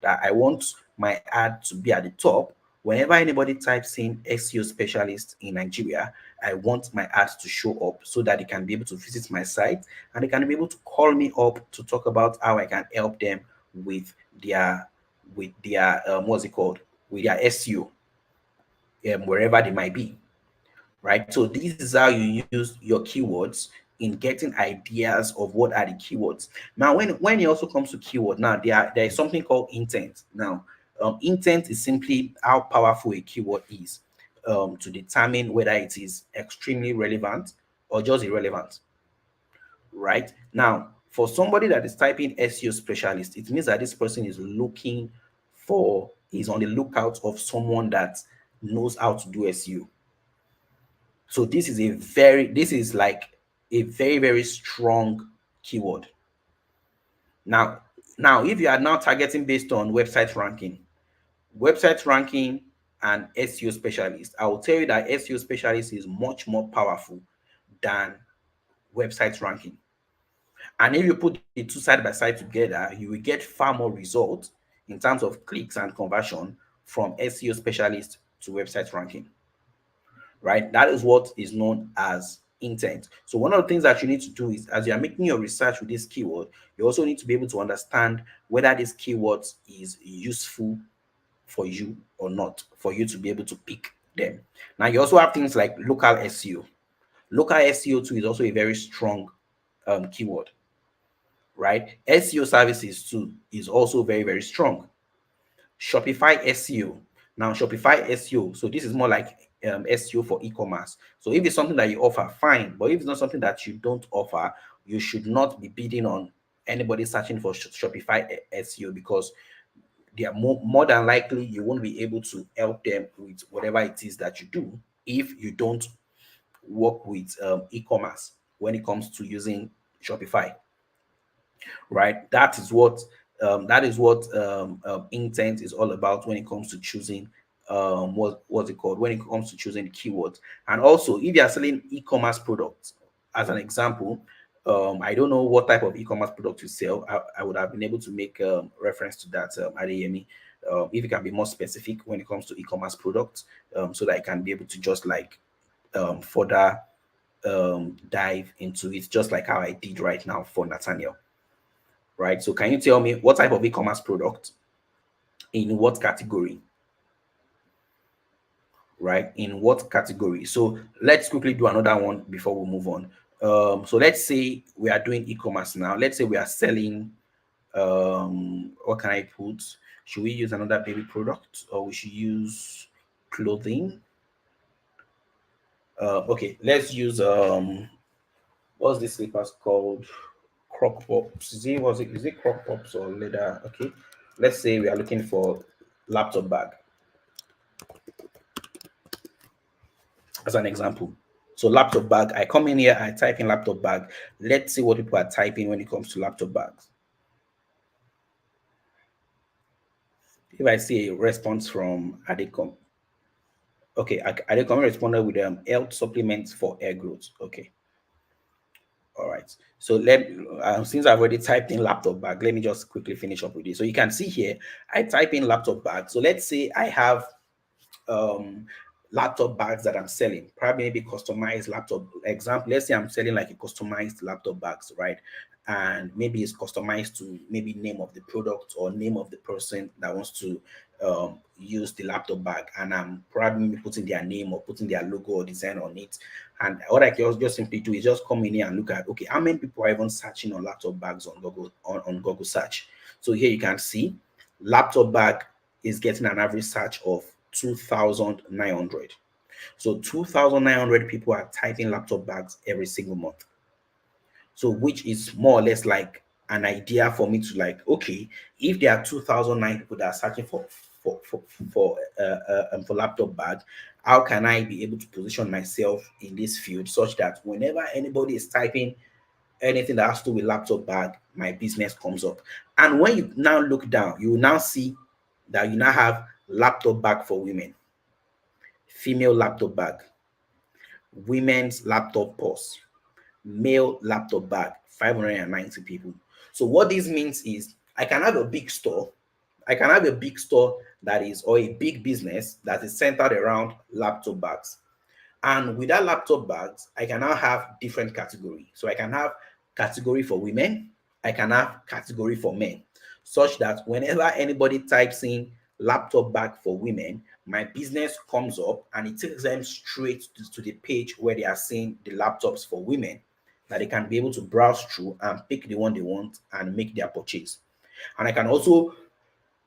that I want my ad to be at the top. Whenever anybody types in SEO specialist in Nigeria, I want my ads to show up so that they can be able to visit my site and they can be able to call me up to talk about how I can help them with their what's it called, with their SEO, wherever they might be, right? So this is how you use your keywords in getting ideas of what are the keywords. Now, when it also comes to keyword, now there is something called intent. Now, intent is simply how powerful a keyword is to determine whether it is extremely relevant or just irrelevant, right? Now, for somebody that is typing SEO specialist, it means that this person is on the lookout of someone that knows how to do SEO. So this is like a very, very strong keyword. Now, if you are now targeting based on website ranking and SEO specialist, I will tell you that SEO specialist is much more powerful than website ranking. And if you put the two side by side together, you will get far more results in terms of clicks and conversion from SEO specialist to website ranking, right? That is what is known as intent. So one of the things that you need to do is, as you are making your research with this keyword, you also need to be able to understand whether this keyword is useful for you or not, for you to be able to pick them. Now, you also have things like local SEO. Local SEO too is also a very strong keyword, right? SEO services too is also very, very strong. Shopify SEO. Now, Shopify SEO, so this is more like SEO for e-commerce. So if it's something that you offer, fine. But if it's not something that you don't offer, you should not be bidding on anybody searching for Shopify SEO, because they are more than likely you won't be able to help them with whatever it is that you do if you don't work with e-commerce when it comes to using Shopify, right? That is what intent is all about when it comes to choosing what's it called, when it comes to choosing keywords. And also, if you are selling e-commerce products, as an example, I don't know what type of e-commerce product you sell. I would have been able to make reference to that, Adeyemi. If you can be more specific when it comes to e-commerce products, so that I can be able to just like further dive into it, just like how I did right now for Nathaniel. Right? So can you tell me what type of e-commerce product in what category? Right? In what category? So let's quickly do another one before we move on. So let's say we are doing e-commerce now. Let's say we are selling what can I put? Should we use another baby product, or we should use clothing? Okay, let's use what's this slippers called? Croc pops. Is it croc pops or leather? Okay, let's say we are looking for laptop bag as an example. So laptop bag, I come in here, I type in laptop bag. Let's see what people are typing when it comes to laptop bags. If I see a response from Adecom, okay, Adecom responded with health supplements for hair growth. Okay. All right. So since I've already typed in laptop bag, let me just quickly finish up with this. So you can see here, I type in laptop bag. So let's say I have laptop bags that I'm selling, probably maybe customized laptop. Example, let's say I'm selling like a customized laptop bags, right? And maybe it's customized to maybe name of the product or name of the person that wants to use the laptop bag, and I'm probably putting their name or putting their logo or design on it. And what I can just simply do is just come in here and look at, okay, how many people are even searching on laptop bags on Google search. So here you can see laptop bag is getting an average search of 2,900. So 2,900 people are typing laptop bags every single month. So which is more or less like an idea for me to like, okay, if there are 2,009 people that are searching for laptop bag, how can I be able to position myself in this field such that whenever anybody is typing anything that has to do with laptop bag, my business comes up. And when you now look down, you will now see that you now have laptop bag for women, female laptop bag, women's laptop purse, male laptop bag, 590 people. So what this means is I can have a big store. I can have a big store that is, or a big business that is centered around laptop bags. And with that laptop bags, I can now have different category. So I can have category for women, I can have category for men, such that whenever anybody types in laptop bag for women, my business comes up and it takes them straight to the page where they are seeing the laptops for women, that they can be able to browse through and pick the one they want and make their purchase. And I can also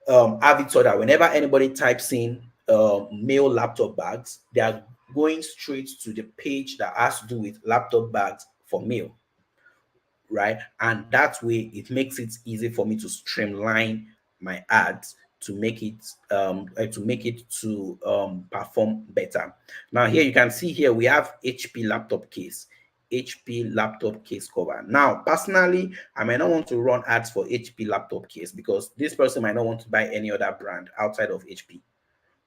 have it so that whenever anybody types in male laptop bags, they are going straight to the page that has to do with laptop bags for male, right? And that way it makes it easy for me to streamline my ads to make it perform better. Now here you can see here we have HP laptop case, HP laptop case cover. Now personally, I might not want to run ads for HP laptop case because this person might not want to buy any other brand outside of HP,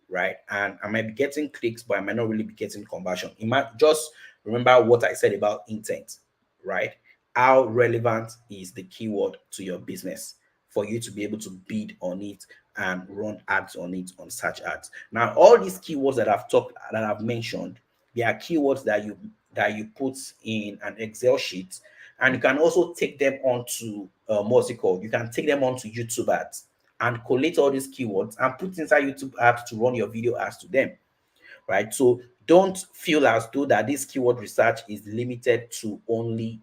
right? And I might be getting clicks, but I might not really be getting conversion. It might just remember what I said about intent, right? How relevant is the keyword to your business for you to be able to bid on it and run ads on it on search ads. Now, all these keywords that I've mentioned, they are keywords that you put in an Excel sheet, and you can also take them onto what's it called? You can take them onto YouTube ads and collate all these keywords and put inside YouTube ads to run your video ads to them, right? So don't feel as though that this keyword research is limited to only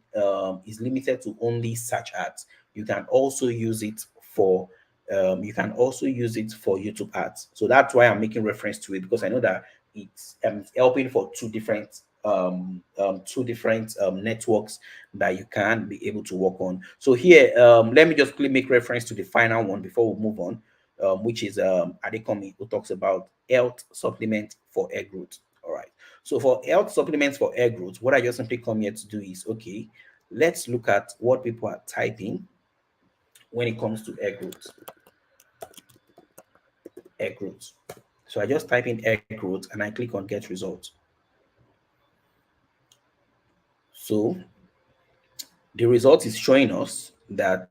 search ads. You can also use it for YouTube ads. So that's why I'm making reference to it, because I know that it's helping for two different networks that you can be able to work on. So here, let me just quickly make reference to the final one before we move on, which is Adekomi, who talks about health supplement for hair growth. All right. So for health supplements for hair growth, what I just simply come here to do is, okay, let's look at what people are typing when it comes to hair growth. Hair growth. So I just type in hair growth and I click on get results. So the result is showing us that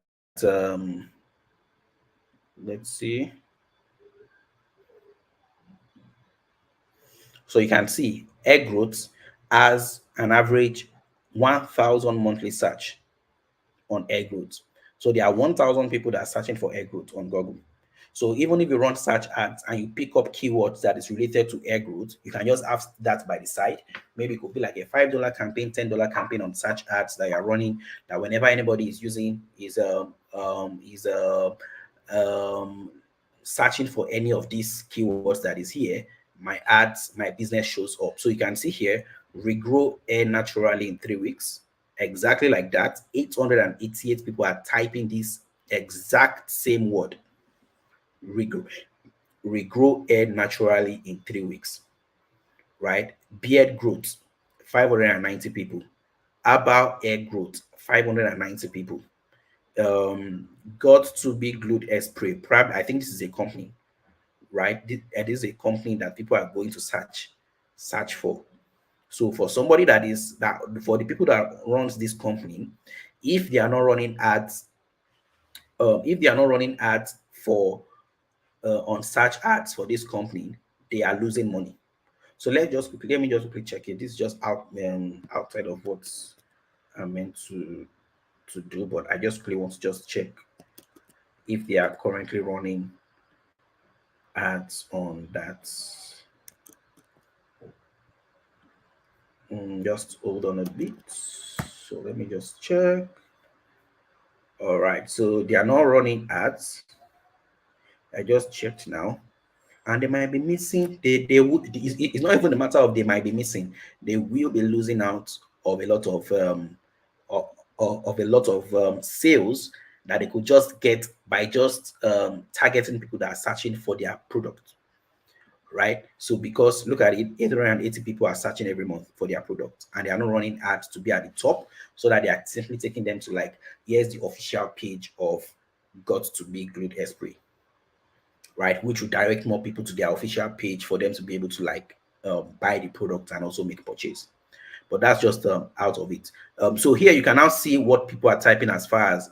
let's see. So you can see hair growth has an average 1,000 monthly search on hair growth. So there are 1,000 people that are searching for hair growth on Google. So even if you run search ads and you pick up keywords that is related to hair growth, you can just have that by the side. Maybe it could be like a $5 campaign, $10 campaign on search ads that you're running, that whenever anybody is using searching for any of these keywords that is here, my ads, my business shows up. So you can see here, regrow hair naturally in 3 weeks. Exactly like that. 888 people are typing this exact same word, regrow hair naturally in 3 weeks, right? Beard growth, 590 people. About hair growth, 590 people. Got to be glued hair spray. I think this is a company, right? It is a company that people are going to search for. So for somebody for the people that runs this company, if they are not running ads, for on search ads for this company, they are losing money. So let me just quickly check it. This is just outside of what I'm meant to do, but I just quickly want to just check if they are currently running ads on that. Just hold on a bit. So let me just check. All right, so they are not running ads. I just checked now, and they might be missing. They would. It's not even a matter of they might be missing. They will be losing out of a lot of sales that they could just get by just targeting people that are searching for their product, right? So because look at it, 880 people are searching every month for their product, and they are not running ads to be at the top, so that they are simply taking them to, like, here's the official page of Got to Be Glued Hair Spray, right? Which will direct more people to their official page for them to be able to, like, buy the product and also make purchase. but that's just out of it. So here you can now see what people are typing as far as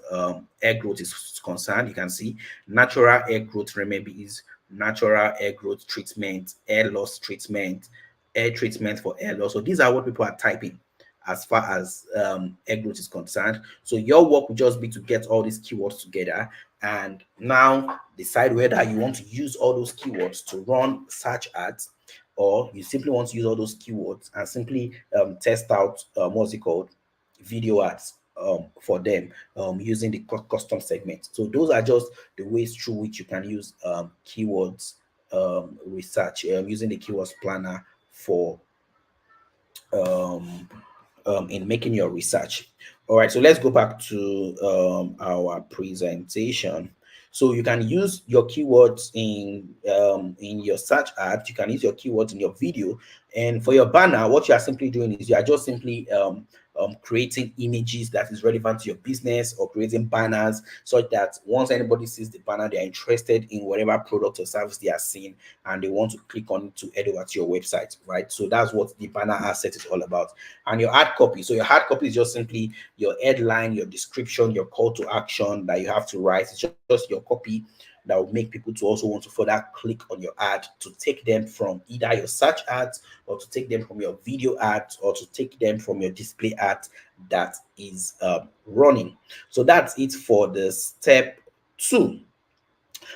hair growth is concerned. You can see natural hair growth remedies, natural hair growth treatment, hair loss treatment, hair treatment for hair loss. So these are what people are typing as far as hair growth is concerned. So your work will just be to get all these keywords together and now decide whether you want to use all those keywords to run search ads, or you simply want to use all those keywords and simply test out what's it called, video ads for them using the custom segment. So those are just the ways through which you can use keywords research using the keywords planner for in making your research. All right, so let's go back to our presentation. So you can use your keywords in your search ads. You can use your keywords in your video, and for your banner, what you are simply doing is you are just simply creating images that is relevant to your business, or creating banners such that once anybody sees the banner, they're interested in whatever product or service they are seeing, and they want to click on it to head over to your website, right? So that's what the banner asset is all about. And your ad copy. So your ad copy is just simply your headline, your description, your call to action that you have to write. It's just your copy that will make people to also want to further click on your ad, to take them from either your search ads, or to take them from your video ads, or to take them from your display ads that is running. So that's it for the step 2.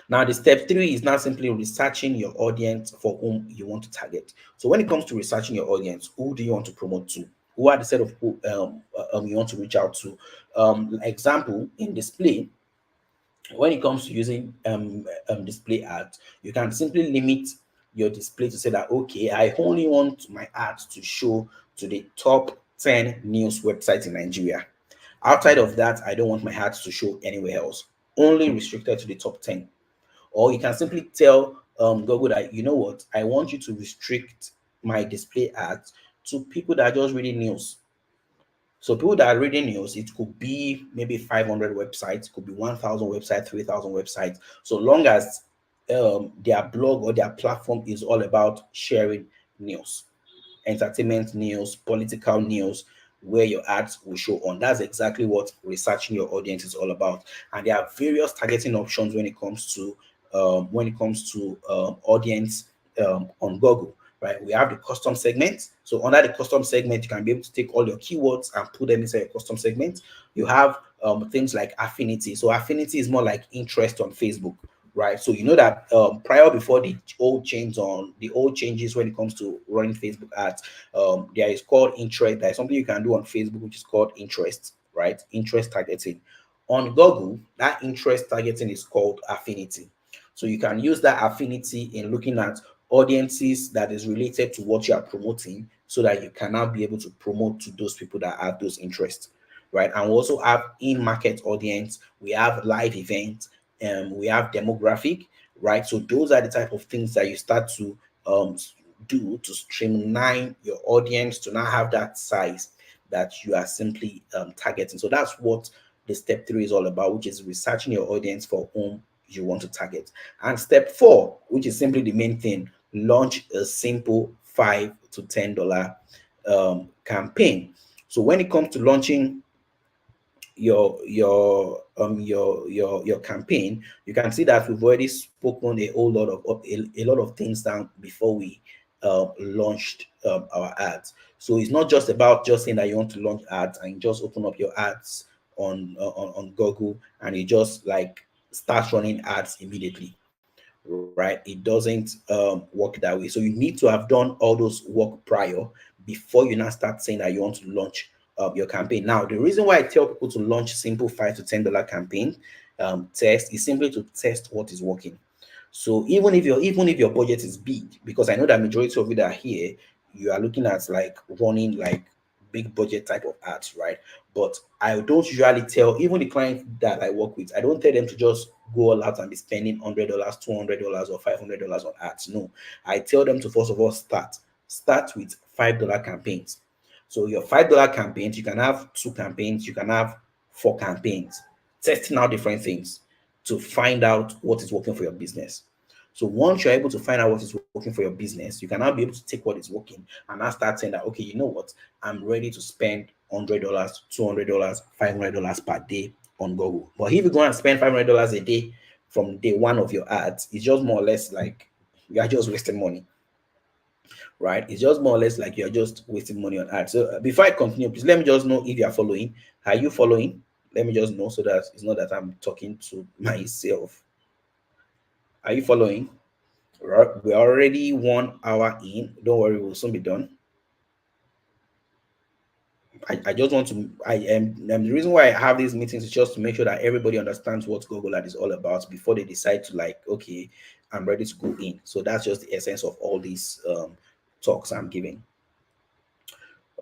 Now the step 3 is now simply researching your audience for whom you want to target. So when it comes to researching your audience, who do you want to promote to? Who are the set of who you want to reach out to? Example, in display, when it comes to using display ads, you can simply limit your display to say that, okay, I only want my ads to show to the top 10 news websites in Nigeria. Outside of that, I don't want my ads to show anywhere else, only restricted to the top 10. Or you can simply tell Google that, you know what, I want you to restrict my display ads to people that are just reading news. So people that are reading news, it could be maybe 500 websites, it could be 1,000 websites, 3,000 websites, so long as their blog or their platform is all about sharing news, entertainment news, political news, where your ads will show on. That's exactly what researching your audience is all about. And there are various targeting options when it comes to audience on Google. Right, we have the custom segment. So under the custom segment, you can be able to take all your keywords and put them inside a custom segment. You have things like affinity. So affinity is more like interest on Facebook, right? So you know that before the old changes when it comes to running Facebook ads, there is called interest. There's something you can do on Facebook which is called interest, right? Interest targeting. On Google, that interest targeting is called affinity. So you can use that affinity in looking at audiences that is related to what you are promoting, so that you can now be able to promote to those people that have those interests, right? And we also have in-market audience, we have live events, we have demographic, right? So those are the type of things that you start to do to streamline your audience to now have that size that you are simply targeting. So that's what the step 3 is all about, which is researching your audience for whom you want to target. And step 4, which is simply the main thing, launch a simple $5 to $10 campaign. So when it comes to launching your campaign, you can see that we've already spoken a lot of things down before we launched our ads. So it's not just about just saying that you want to launch ads and just open up your ads on Google and you just like start running ads immediately, right? It doesn't work that way. So you need to have done all those work prior before you now start saying that you want to launch your campaign. Now, the reason why I tell people to launch simple $5 to $10 campaign test is simply to test what is working. So even if your budget is big, because I know that majority of you that are here, you are looking at like running like big budget type of ads, right? But I don't usually tell even the clients that I work with, I don't tell them to just go all out and be spending $100, $200, or $500 on ads. No, I tell them to first of all start with $5 campaigns. So your $5 campaigns, you can have 2 campaigns, you can have 4 campaigns, testing out different things to find out what is working for your business. So once you're able to find out what is working for your business, you can now be able to take what is working and now start saying that, okay, you know what, I'm ready to spend $100, $200, $500 per day on Google. But if you go and spend $500 a day from day one of your ads, it's just more or less like you are just wasting money, right? It's just more or less like you're just wasting money on ads. So before I continue, please let me just know if you are following. Are you following? Let me just know so that it's not that I'm talking to myself. Are you following? We're already 1 hour in. Don't worry, we'll soon be done. I just want to, I am the reason why I have these meetings is just to make sure that everybody understands what Google Ad is all about before they decide to, like, okay, I'm ready to go in. So that's just the essence of all these talks I'm giving.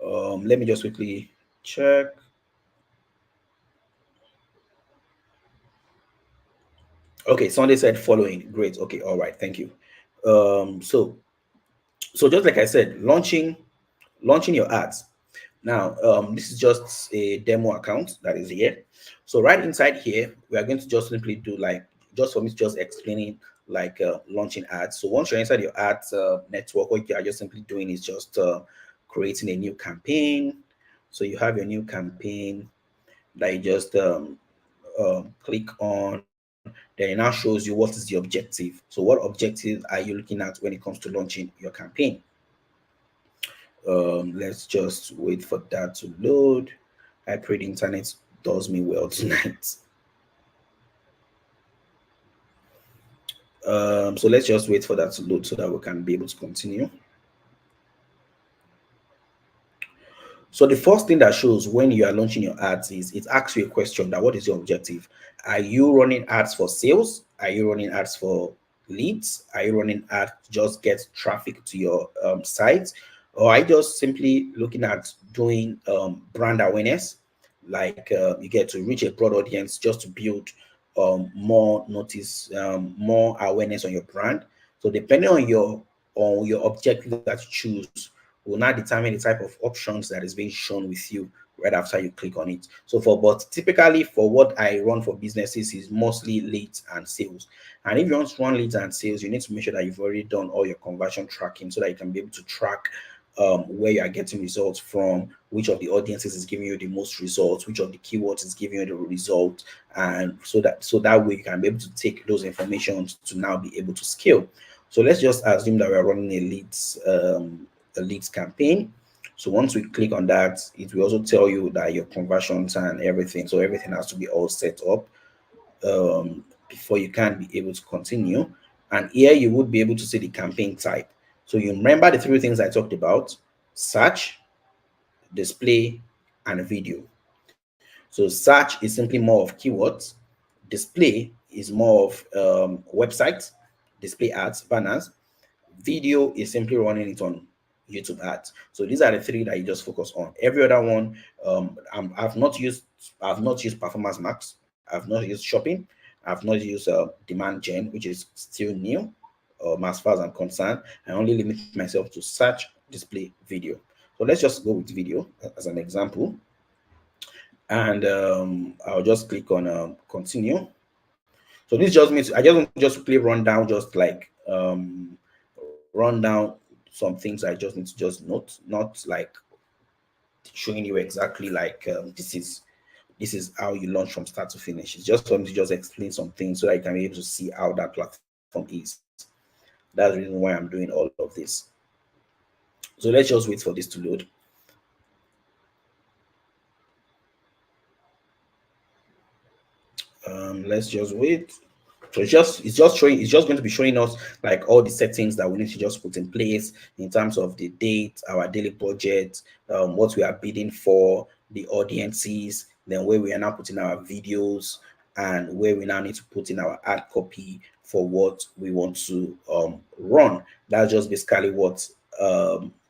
Let me just quickly check. Okay, Sunday said following. Great. Okay, all right, thank you. So just like I said, launching your ads. Now, this is just a demo account that is here. So right inside here, we are going to just simply do, like, just for me, just explaining like launching ads. So once you're inside your ads network, what you are just simply doing is just creating a new campaign. So you have your new campaign that you just click on. Then it now shows you what is the objective. So what objective are you looking at when it comes to launching your campaign? Let's just wait for that to load. I pray the internet does me well tonight. So let's just wait for that to load so that we can be able to continue. So the first thing that shows when you are launching your ads is it asks you a question that what is your objective? Are you running ads for sales? Are you running ads for leads? Are you running ads to just get traffic to your site? Or are you just simply looking at doing brand awareness? Like you get to reach a broad audience just to build more notice, more awareness on your brand. So depending on your objective that you choose, will now determine the type of options that is being shown with you right after you click on it. So but typically for what I run for businesses is mostly leads and sales. And if you want to run leads and sales, you need to make sure that you've already done all your conversion tracking so that you can be able to track where you are getting results from, which of the audiences is giving you the most results, which of the keywords is giving you the result, and so that way you can be able to take those informations to now be able to scale. So let's just assume that we are running a leads campaign. So once we click on that, it will also tell you that your conversions and everything. So everything has to be all set up before you can be able to continue. And here you would be able to see the campaign type. So you remember the three things I talked about: search, display, and video. So search is simply more of keywords. Display is more of websites, display ads, banners. Video is simply running it on YouTube ads. So these are the three that you just focus on. Every other one, I've not used Performance Max. I've not used shopping. I've not used demand gen, which is still new. As far as I'm concerned, I only limit myself to search, display, video. So let's just go with video as an example. And I'll just click on continue. So this just means I just want to just quickly run down, just like run down some things I just need to just note, not like showing you exactly like this is how you launch from start to finish. It's just for me to just explain some things so that you can be able to see how that platform is. That's the reason why I'm doing all of this. So let's just wait for this to load. Let's just wait. So it's just going to be showing us like all the settings that we need to just put in place in terms of the date, our daily budget, what we are bidding for, the audiences, then where we are now putting our videos, and where we now need to put in our ad copy for what we want to run. That's just basically what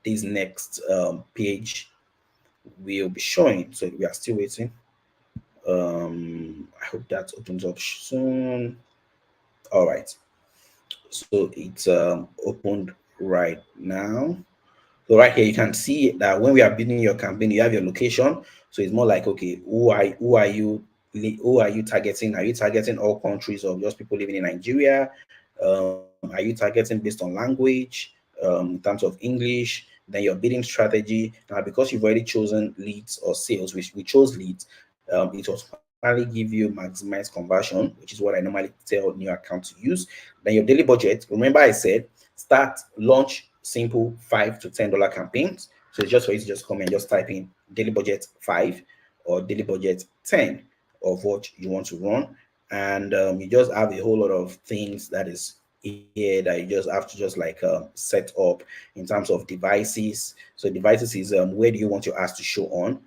this next page will be showing. So we are still waiting. I hope that opens up soon. All right, so it's opened right now. So right here you can see that when we are building your campaign, you have your location. So it's more like, okay, who are you targeting? Are you targeting all countries or just people living in Nigeria? are you targeting based on language, in terms of English? Then your bidding strategy. Now, because you've already chosen leads or sales, which we chose leads, it will finally give you maximized conversion, which is what I normally tell new accounts to use. Then your daily budget. Remember, I said start launch simple $5 to $10 campaigns. So it's just for you to just come and just type in daily budget 5 or daily budget 10 of what you want to run, and you just have a whole lot of things that is here that you just have to just like set up in terms of devices. So devices is where do you want your ads to show on?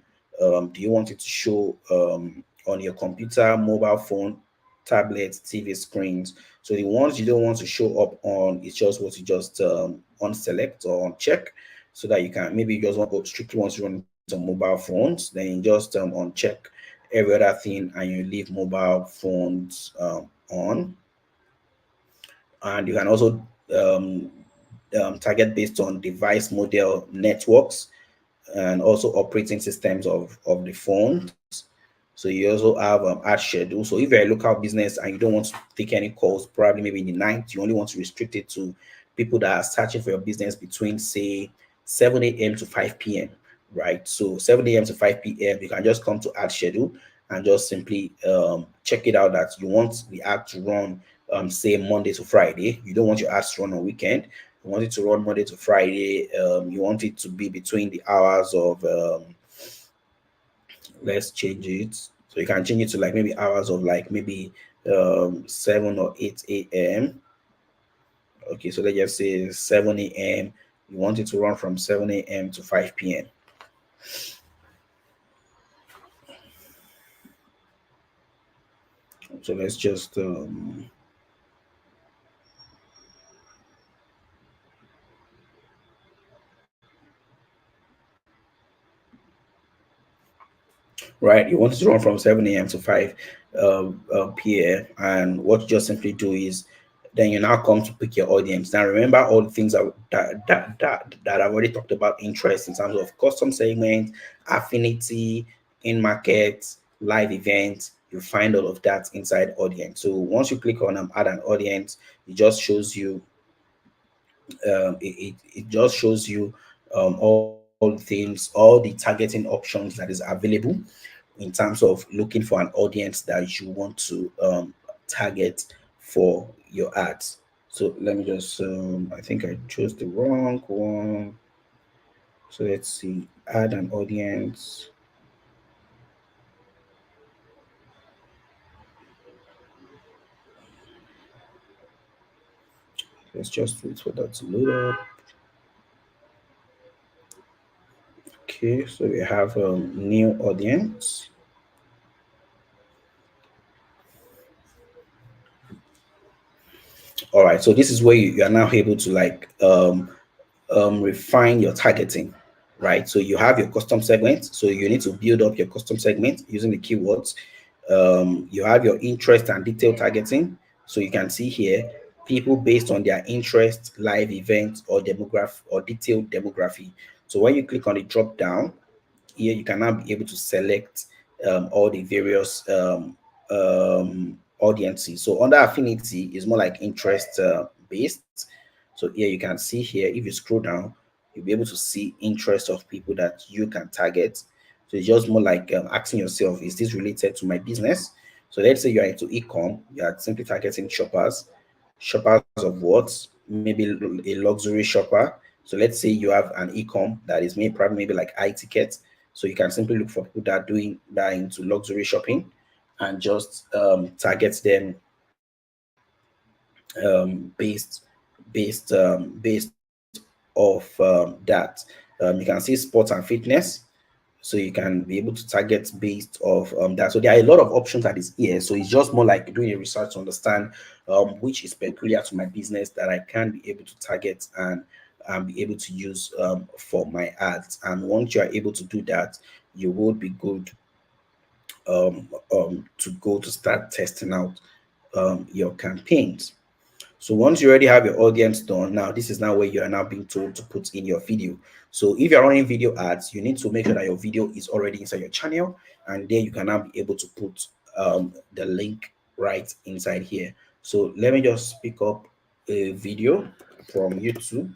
Do you want it to show on your computer, mobile phone, tablets, TV screens? So the ones you don't want to show up on is just what you just unselect or uncheck, so that you can, maybe you just want to strictly want to run it on mobile phones, then you just uncheck every other thing and you leave mobile phones on. And you can also um, target based on device model, networks, and also operating systems of the phones. So you also have ad schedule. So if you're a local business and you don't want to take any calls, probably maybe in the night, you only want to restrict it to people that are searching for your business between say 7 a.m. to 5 p.m. Right? So 7 a.m. to 5 p.m. you can just come to ad schedule and just simply check it out that you want the ad to run say Monday to Friday. You don't want your ads to run on weekend. You want it to run Monday to Friday. You want it to be between the hours of let's change it. So you can change it to like maybe hours of like maybe 7 or 8 a.m. Okay, so let's just say 7 a.m. You want it to run from 7 a.m. to 5 p.m. So let's just right, you want it to run from 7 a.m. to 5 p.m. And what you just simply do is then you now come to pick your audience. Now remember all the things that I've already talked about: interest in terms of custom segment, affinity, in market, live events. You find all of that inside audience. So once you click on add an audience, it just shows you it just shows you all things, all the targeting options that is available in terms of looking for an audience that you want to target for your ads. So let me just, I think I chose the wrong one. So let's see, add an audience. Let's just wait for that to load up. Okay, so we have a new audience. All right, so this is where you are now able to like refine your targeting, right? So you have your custom segment. So you need to build up your custom segment using the keywords. You have your interest and detail targeting. So you can see here people based on their interest, live events, or demographic or detailed demography. So when you click on the drop down here, you can now be able to select all the various audiences. So under affinity is more like interest based. So here you can see here, if you scroll down, you'll be able to see interest of people that you can target. So it's just more like asking yourself, is this related to my business? So let's say you are into e-com, you are simply targeting shoppers. Shoppers of what? Maybe a luxury shopper. So let's say you have an e-com that is maybe probably maybe like iTicket. So you can simply look for people that are doing that into luxury shopping and just target them based of that. You can see sports and fitness, so you can be able to target based of that. So there are a lot of options that is here. So it's just more like doing a research to understand which is peculiar to my business that I can be able to target and be able to use for my ads. And once you are able to do that, you will be good to go to start testing out your campaigns. So once you already have your audience done, now this is now where you are now being told to put in your video. So if you're running video ads, you need to make sure that your video is already inside your channel, and then you can now be able to put the link right inside here. So let me just pick up a video from YouTube,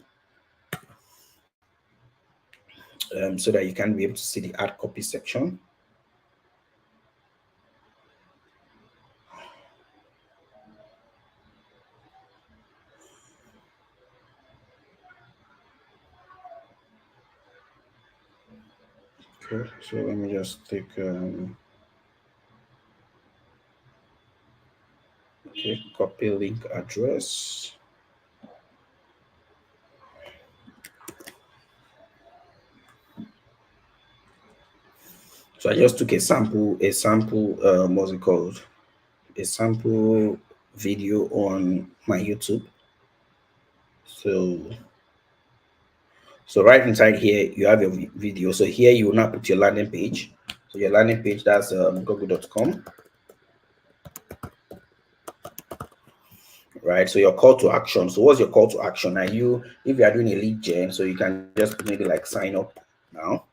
so that you can be able to see the ad copy section. Okay, so let me just take okay, copy link address. So I just took a sample, what's it called? A sample video on my YouTube. So right inside here, you have your video. So here you will now put your landing page. So your landing page, that's google.com. Right. So your call to action. So what's your call to action? Are you, if you are doing a lead gen, so you can just maybe like sign up now,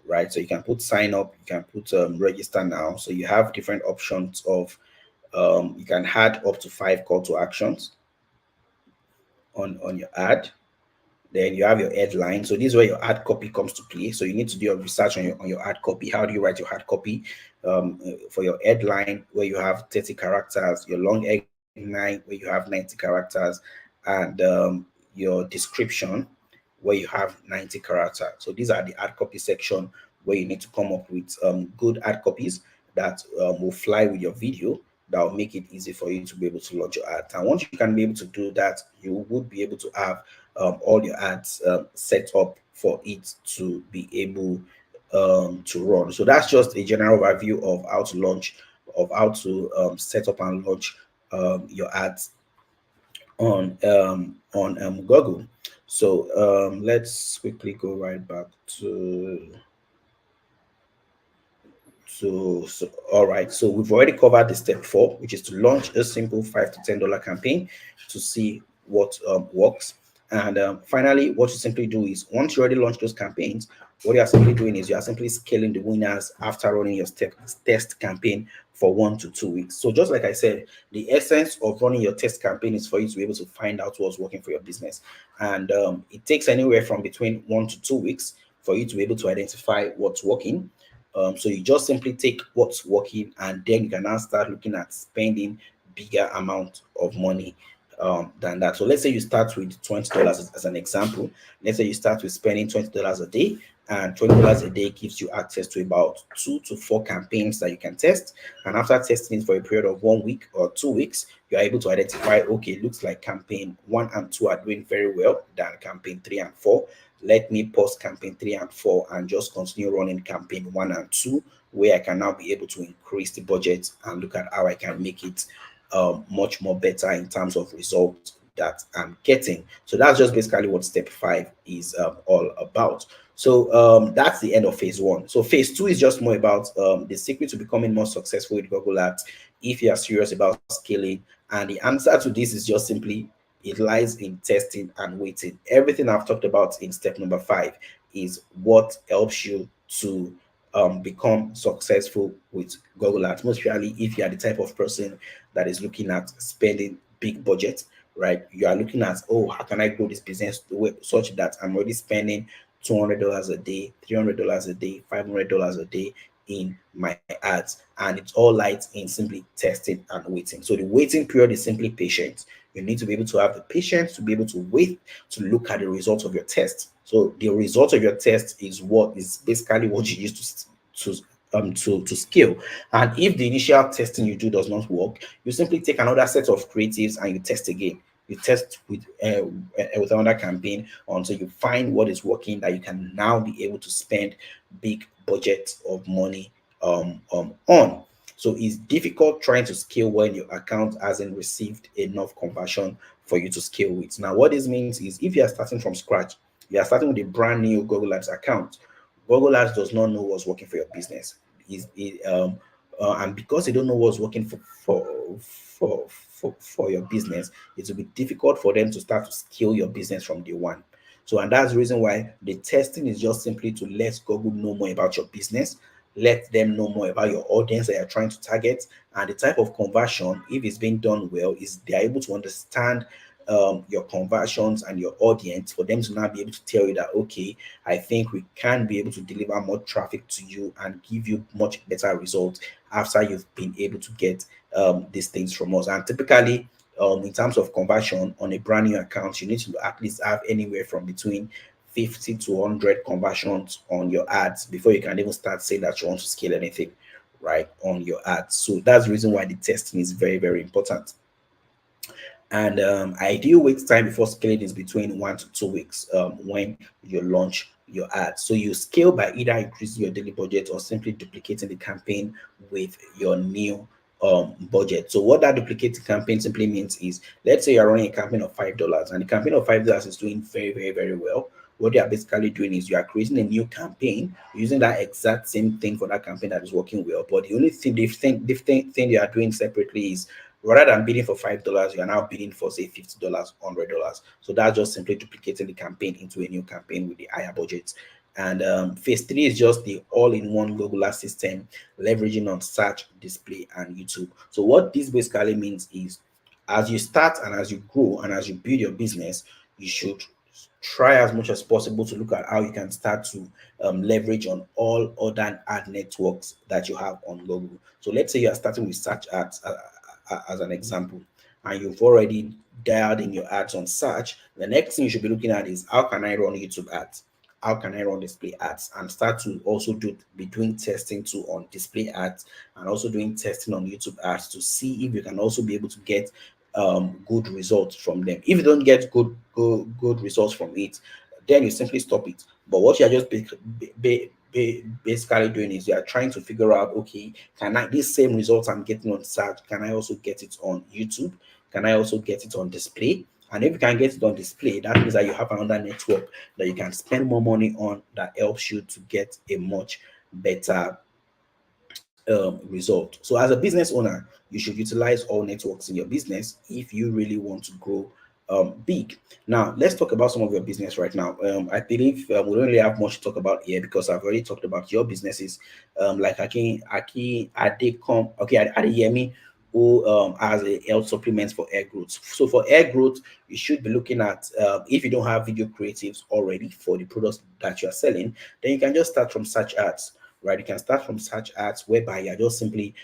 right? So you can put sign up, you can put register now. So you have different options of you can add up to 5 call to actions on your ad. Then you have your headline. So this is where your ad copy comes to play. So you need to do your research on your ad copy. How do you write your ad copy? For your headline, where you have 30 characters, your long headline, where you have 90 characters, and your description, where you have 90 characters. So these are the ad copy section where you need to come up with good ad copies that will fly with your video, that will make it easy for you to be able to launch your ads. And once you can be able to do that, you would be able to have all your ads set up for it to be able to run. So that's just a general overview of how to launch, of how to set up and launch your ads on Google. So let's quickly go right back to so all right, so we've already covered the step 4, which is to launch a simple $5 to $10 campaign to see what works. And finally, what you simply do is, once you already launch those campaigns, what you are simply doing is you are simply scaling the winners after running your test campaign for 1 to 2 weeks. So just like I said, the essence of running your test campaign is for you to be able to find out what's working for your business. And it takes anywhere from between 1 to 2 weeks for you to be able to identify what's working. So you just simply take what's working, and then you can now start looking at spending bigger amount of money than that. So let's say you start with $20 as an example. Let's say you start with spending $20 a day, and $20 a day gives you access to about 2 to 4 campaigns that you can test. And after testing it for a period of 1 week or 2 weeks, you're able to identify, okay, it looks like campaign 1 and 2 are doing very well than campaign 3 and 4. Let me pause campaign 3 and 4 and just continue running campaign 1 and 2, where I can now be able to increase the budget and look at how I can make it much more better in terms of results that I'm getting. So that's just basically what step 5 is all about. So that's the end of phase 1. So phase 2 is just more about the secret to becoming more successful with Google Ads if you are serious about scaling. And the answer to this is just simply, it lies in testing and waiting. Everything I've talked about in step number 5 is what helps you to become successful with Google Ads, most really if you are the type of person that is looking at spending big budget, right? You are looking at, oh, how can I grow this business such that I'm already spending $200 a day, $300 a day, $500 a day in my ads, and it's all light in simply testing and waiting. So the waiting period is simply patience. You need to be able to have the patience to be able to wait to look at the results of your test. So the results of your test is what is basically what you use to scale. And if the initial testing you do does not work, you simply take another set of creatives and you test again. You test with another campaign until you find what is working, that you can now be able to spend big budgets of money on. So it's difficult trying to scale when your account hasn't received enough conversion for you to scale with. Now, what this means is, if you are starting from scratch, you are starting with a brand new Google Ads account. Google Ads does not know what's working for your business. And because they don't know what's working for your business, it will be difficult for them to start to scale your business from day one. So, and that's the reason why the testing is just simply to let Google know more about your business, let them know more about your audience that you're trying to target, and the type of conversion, if it's being done well, is they're able to understand your conversions and your audience, for them to now be able to tell you that, okay, I think we can be able to deliver more traffic to you and give you much better results after you've been able to get these things from us. And typically, in terms of conversion on a brand new account, you need to at least have anywhere from between 50 to 100 conversions on your ads before you can even start saying that you want to scale anything, right, on your ads. So that's the reason why the testing is very, very important. And ideal wait time before scaling is between 1 to 2 weeks when you launch your ads. So you scale by either increasing your daily budget or simply duplicating the campaign with your new budget. So what that duplicating campaign simply means is, let's say you're running a campaign of $5 and the campaign of $5 is doing very, very, very well. What they are basically doing is you are creating a new campaign using that exact same thing for that campaign that is working well. But the only thing different thing they are doing separately is, rather than bidding for $5, you are now bidding for say $50, $100. So that's just simply duplicating the campaign into a new campaign with the higher budget. And phase three is just the all-in-one Google Ads system, leveraging on search, display, and YouTube. So what this basically means is, as you start and as you grow and as you build your business, you should try as much as possible to look at how you can start to leverage on all other ad networks that you have on Google. So let's say you are starting with search ads as an example, and you've already dialed in your ads on search. The next thing you should be looking at is, how can I run YouTube ads? How can I run display ads? And start to also be doing testing too on display ads, and also doing testing on YouTube ads to see if you can also be able to get good results from them. If you don't get good results from it, then you simply stop it. But what you're just basically doing is you are trying to figure out, okay, can I, this same results I'm getting on search, can I also get it on YouTube? Can I also get it on display? And if you can get it on display, that means that you have another network that you can spend more money on that helps you to get a much better result. So as a business owner, you should utilize all networks in your business if you really want to grow big. Now, let's talk about some of your business right now. I believe we don't really have much to talk about here because I've already talked about your businesses, like Aki Adecom, okay, Adeyemi, who has a health supplements for hair growth. So for hair growth, you should be looking at, if you don't have video creatives already for the products that you are selling, then you can just start from search ads, right? You can start from search ads, whereby you're just simply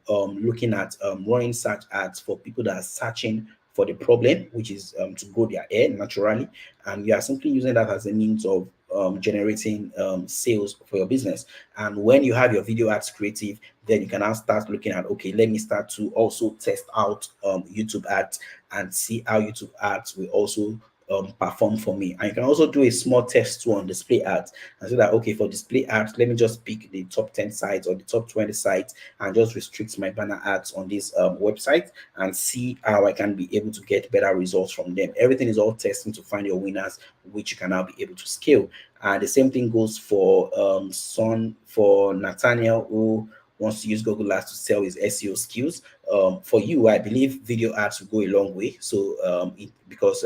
looking at running search ads for people that are searching for the problem, which is to grow their hair naturally, and you are simply using that as a means of generating sales for your business. And when you have your video ads creative, then you can now start looking at, okay, let me start to also test out YouTube ads and see how YouTube ads will also perform for me. And you can also do a small test too on display ads and say that, okay, for display ads, let me just pick the top 10 sites or the top 20 sites and just restrict my banner ads on this website and see how I can be able to get better results from them. Everything is all testing to find your winners, which you can now be able to scale. And the same thing goes for for Nathaniel, who wants to use Google Ads to sell his SEO skills. For you, I believe video ads will go a long way. So because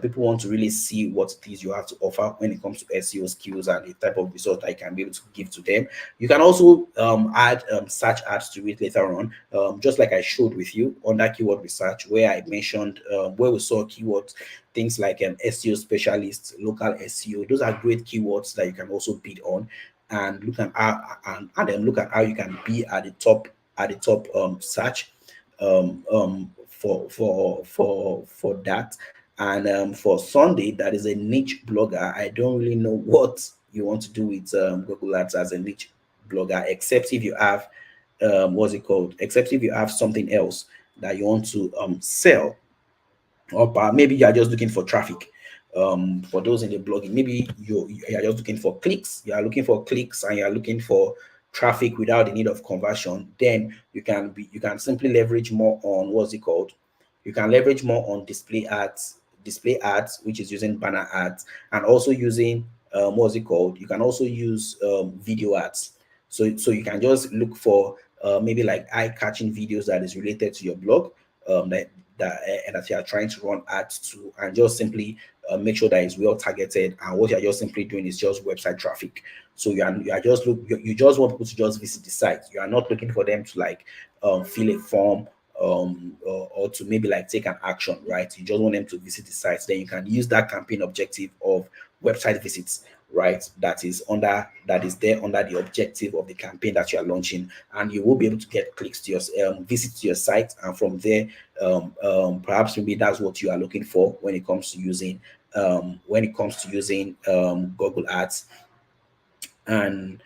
people want to really see what it is you have to offer when it comes to SEO skills and the type of result I can be able to give to them. You can also add search ads to it later on, just like I showed with you under keyword research, where I mentioned where we saw keywords, things like SEO specialist, local SEO. Those are great keywords that you can also bid on, and look at how, and then look at how you can be at the top search for that. And for Sunday, that is a niche blogger. I don't really know what you want to do with Google Ads as a niche blogger, except if you have what's it called? Except if you have something else that you want to sell, or maybe you are just looking for traffic. For those in the blogging, maybe you are just looking for clicks. You are looking for clicks and you are looking for traffic without the need of conversion. Then you can simply leverage more on what's it called? You can leverage more on display ads, which is using banner ads, and also using what's it called? You can also use video ads. So you can just look for maybe like eye-catching videos that is related to your blog, that you are trying to run ads to, and just simply make sure that it's well targeted. And what you're just simply doing is just website traffic. So you just want people to just visit the site. You are not looking for them to like fill a form or to maybe like take an action, right? You just want them to visit the site. Then you can use that campaign objective of website visits, right? That is there under the objective of the campaign that you are launching, and you will be able to get clicks to your visit to your site, and from there, perhaps maybe that's what you are looking for when it comes to using Google Ads, and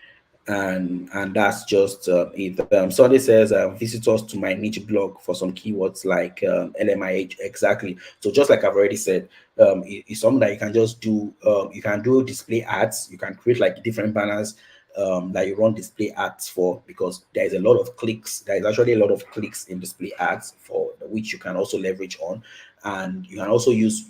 and that's just it. Sunday says visitors to my niche blog for some keywords like LMIH. Exactly. So just like I've already said, it's something that you can just do. You can do display ads. You can create like different banners that you run display ads for, because there is a lot of clicks. There is actually a lot of clicks in display ads, for which you can also leverage on, and you can also use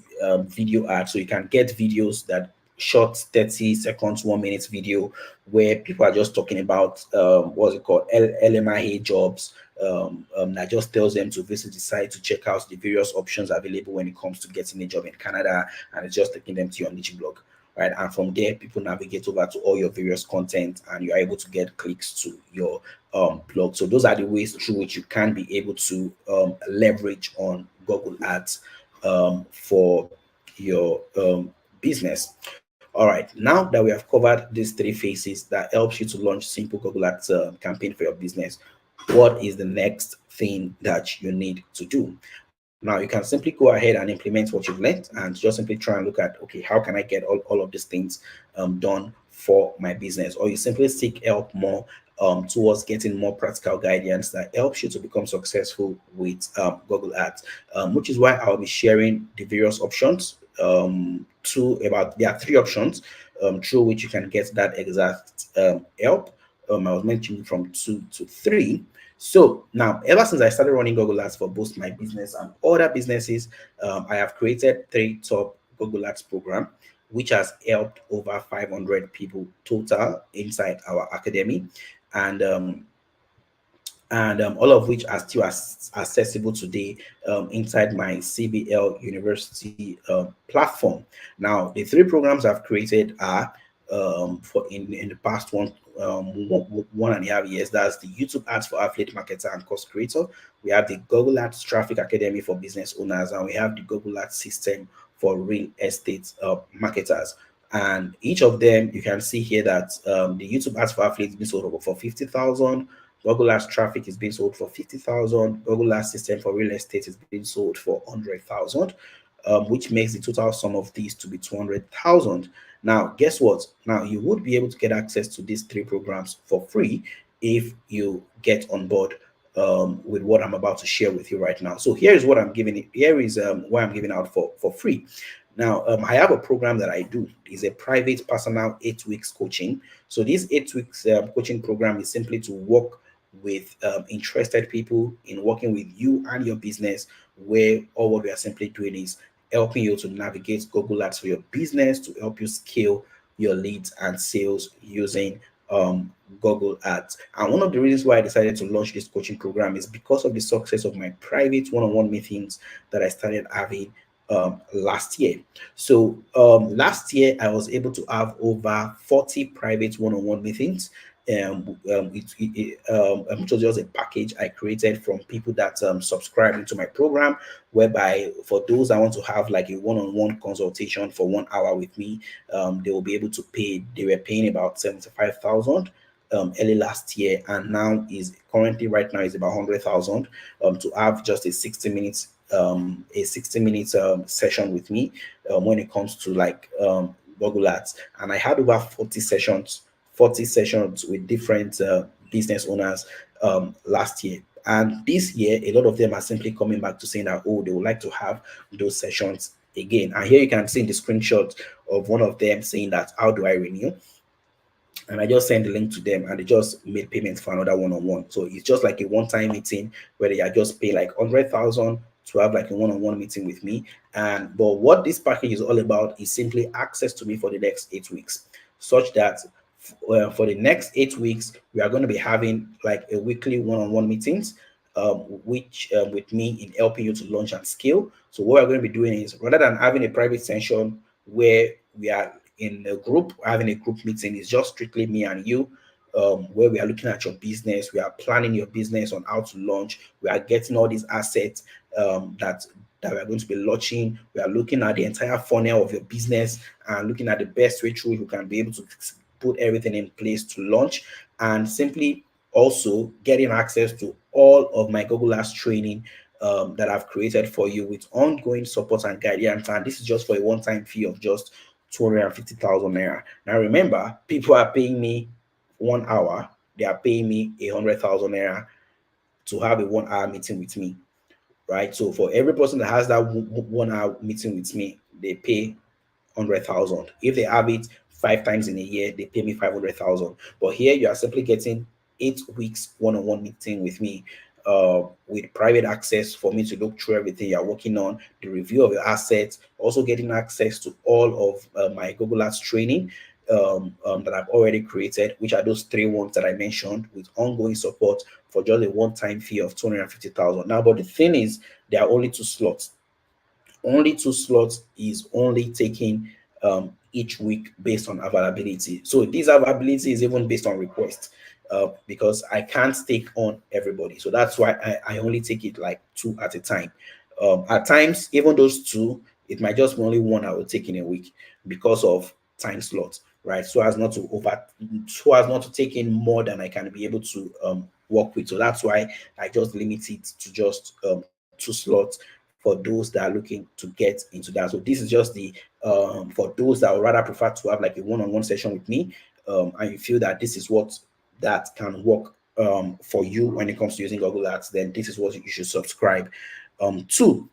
video ads. So you can get videos that short 30 seconds, 1 minute video where people are just talking about what's it called, LMIA jobs, that just tells them to visit the site to check out the various options available when it comes to getting a job in Canada, and it's just taking them to your niche blog, right? And from there, people navigate over to all your various content, and you're able to get clicks to your blog. So those are the ways through which you can be able to leverage on Google Ads for your business. All right, now that we have covered these three phases that helps you to launch simple Google Ads campaign for your business, what is the next thing that you need to do? Now, you can simply go ahead and implement what you've learned, and just simply try and look at, okay, how can I get all of these things done for my business? Or you simply seek help more towards getting more practical guidance that helps you to become successful with Google Ads, which is why I'll be sharing the various options. There are three options through which you can get that exact help. I was mentioning from 2 to 3. So now, ever since I started running Google Ads for both my business and other businesses, I have created 3 top Google Ads program, which has helped over 500 people total inside our academy, and all of which are still accessible today inside my CBL University platform. Now, the 3 programs I've created are for in the past 1.5 years. That's the YouTube Ads for Affiliate Marketer and Course Creator. We have the Google Ads Traffic Academy for business owners, and we have the Google Ads System for real estate marketers. And each of them, you can see here that the YouTube Ads for Affiliate is being sold for 50,000. Google Ads Traffic is being sold for 50,000. Google Ads System for real estate is being sold for 100,000, which makes the total sum of these to be 200,000. Now, guess what? Now, you would be able to get access to these 3 programs for free if you get on board with what I'm about to share with you right now. So here is what I'm giving it. Here is what I'm giving out for free. Now, I have a program that I do. It's a private personal 8 weeks coaching. So this 8 weeks coaching program is simply to work with interested people in working with you and your business, where all what we are simply doing is helping you to navigate Google Ads for your business, to help you scale your leads and sales using Google Ads. And one of the reasons why I decided to launch this coaching program is because of the success of my private one-on-one meetings that I started having last year. So last year I was able to have over 40 private one-on-one meetings. It was just a package I created from people that subscribe into my program, whereby for those that want to have like a one-on-one consultation for 1 hour with me, they will be able to pay. They were paying about 75,000 early last year, and now is currently right now is about 100,000 to have just a 60 minutes session with me when it comes to like Google Ads. And I had over 40 sessions with different business owners last year. And this year, a lot of them are simply coming back to saying that, oh, they would like to have those sessions again. And here you can see in the screenshot of one of them saying that, how do I renew? And I just sent the link to them, and they just made payments for another one-on-one. So it's just like a one-time meeting where they are just pay like 100,000 to have like a one-on-one meeting with me. But what this package is all about is simply access to me for the next 8 weeks, such that for the next 8 weeks, we are going to be having like a weekly one-on-one meetings, which with me in helping you to launch and scale. So what we're going to be doing is, rather than having a private session where we are in a group, having a group meeting, is just strictly me and you. where we are looking at your business, we are planning your business on how to launch, we are getting all these assets that we are going to be launching. We are looking at the entire funnel of your business and looking at the best way through you can be able to put everything in place to launch, and simply also getting access to all of my Google Ads training that I've created for you with ongoing support and guidance. And this is just for a one-time fee of just 250,000 naira. Now remember, people are paying me 1 hour, they are paying me 100,000 naira to have a 1 hour meeting with me, right? So for every person that has that 1 hour meeting with me, they pay 100,000. If they have it 5 times in a year, they pay me 500,000. But here you are simply getting 8 weeks one-on-one meeting with me, with private access for me to look through everything you're working on, the review of your assets, also getting access to all of my Google Ads training that I've already created, which are those 3 ones that I mentioned, with ongoing support for just a one-time fee of 250,000. Now, but the thing is, there are only 2 slots. Only 2 slots is only taking each week based on availability. So this availability is even based on request, because I can't take on everybody. So that's why I only take it like 2 at a time. At times, even those 2, it might just be only 1 I will take in a week because of time slots, right? So as not to take in more than I can be able to work with. So that's why I just limit it to just 2 slots for those that are looking to get into that. So this is just the for those that would rather prefer to have like a one-on-one session with me, and you feel that this is what that can work for you when it comes to using Google Ads, then this is what you should subscribe to.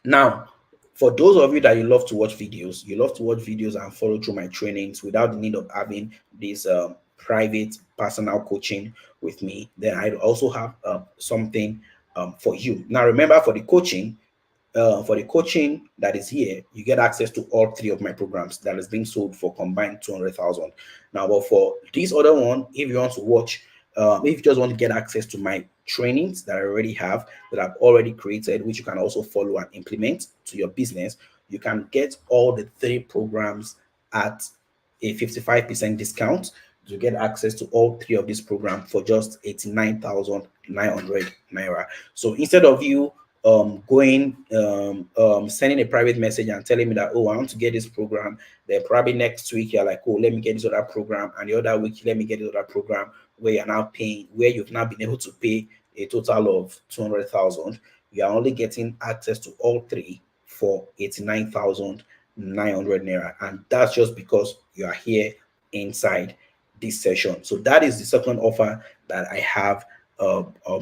Now, for those of you that you love to watch videos and follow through my trainings without the need of having this private personal coaching with me, then I also have something for you. Now, remember, for the coaching that is here, you get access to all 3 of my programs that is being sold for combined 200,000. Now, but for this other one, if you want to watch, if you just want to get access to my trainings that I already have, that I've already created, which you can also follow and implement to your business, you can get all the 3 programs at a 55% discount to get access to all 3 of these programs for just 89,900 naira. So instead of you sending a private message and telling me that, oh, I want to get this program, then probably next week you're like, oh, let me get this other program, and the other week let me get this other program, where you're now paying, where you've now been able to pay a total of 200,000, you are only getting access to all 3 for 89,900 naira, and that's just because you are here inside this session. So that is the second offer that I have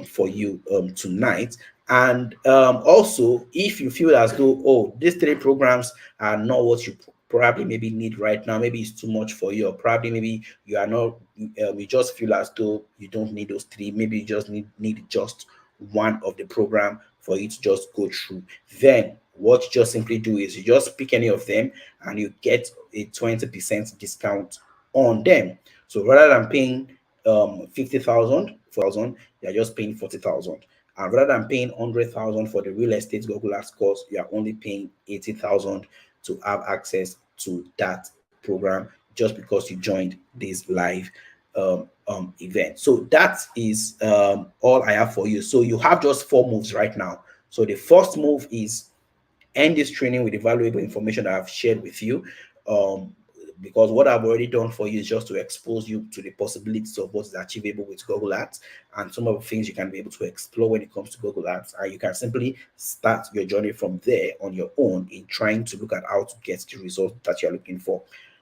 for you tonight. And also, if you feel as though, oh, these 3 programs are not what you probably maybe need right now, maybe it's too much for you, or probably maybe you are not, you just feel as though you don't need those 3, maybe you just need just one of the program for you to just go through, then what you just simply do is you just pick any of them and you get a 20% discount on them. So rather than paying 50,000 you're just paying 40,000. And rather than paying 100,000 for the real estate Google Ads course, you are only paying 80,000 to have access to that program, just because you joined this live event. So that is all I have for you. So you have just 4 moves right now. So the first move is end this training with the valuable information that I've shared with you. Because what I've already done for you is just to expose you to the possibilities of what is achievable with Google Ads and some of the things you can be able to explore when it comes to Google Ads. And you can simply start your journey from there on your own in trying to look at how to get the results that you're looking for.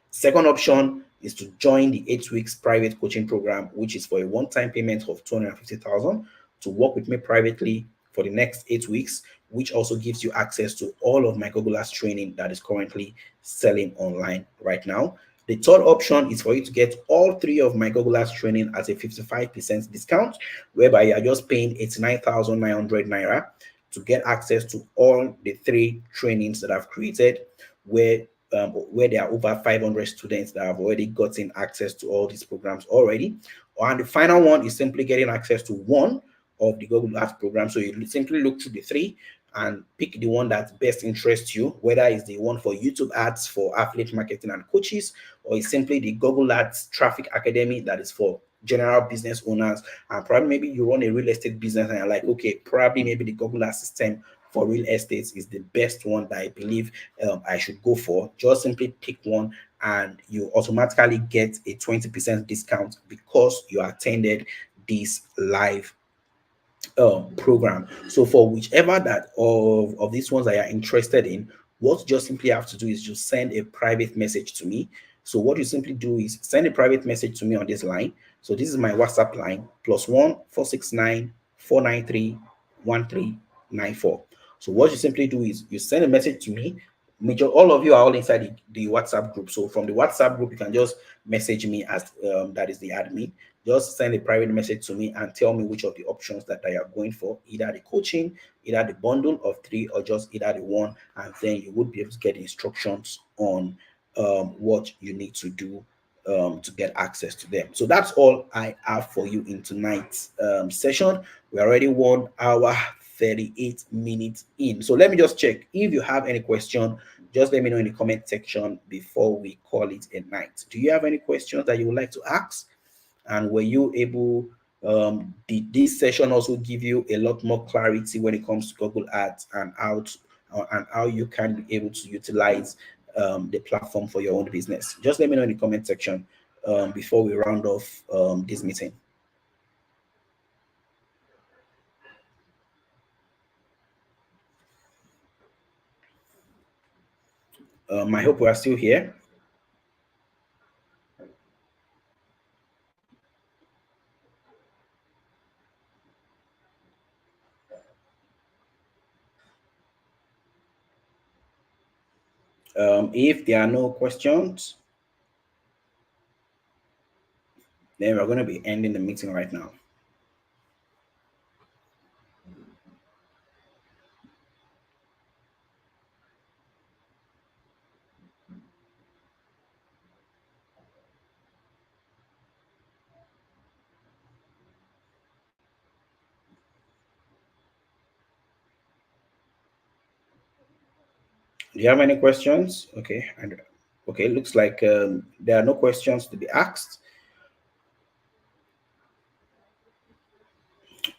Second option is to join the 8 weeks private coaching program, which is for a one-time payment of 250,000 to work with me privately for the next 8 weeks, which also gives you access to all of my Google Ads training that is currently selling online right now. The third option is for you to get all 3 of my Google Ads training at a 55% discount, whereby you are just paying 89,900 naira to get access to all the 3 trainings that I've created, where there are over 500 students that have already gotten access to all these programs already. And the final one is simply getting access to one of the Google Ads program. So you simply look through the 3 and pick the one that best interests you, whether it's the one for YouTube ads for affiliate marketing and coaches, or it's simply the Google Ads Traffic Academy that is for general business owners, and probably maybe you run a real estate business and you're like, okay, probably maybe the Google Ads system for real estate is the best one that I believe I should go for. Just simply pick one and you automatically get a 20% discount because you attended this live program. So for whichever that of these ones that you're interested in, what you just simply have to do is just send a private message to me. So what you simply do is send a private message to me on this line. So this is my WhatsApp line, +1 469 493 1394. So what you simply do is you send a message to me. Major, all of you are all inside the WhatsApp group. So from the WhatsApp group, you can just message me as that is the admin. Just send a private message to me and tell me which of the options that I are going for, either the coaching, either the bundle of 3, or just either the one, and then you would be able to get instructions on what you need to do to get access to them. So that's all I have for you in tonight's session. We're already 1 hour 38 minutes in. So let me just check. If you have any question, just let me know in the comment section before we call it a night. Do you have any questions that you would like to ask? And were you able, did this session also give you a lot more clarity when it comes to Google Ads and how you can be able to utilize the platform for your own business? Just let me know in the comment section before we round off this meeting. I hope we are still here. If there are no questions, then we're going to be ending the meeting right now. Do you have any questions? Okay. Okay, looks like there are no questions to be asked.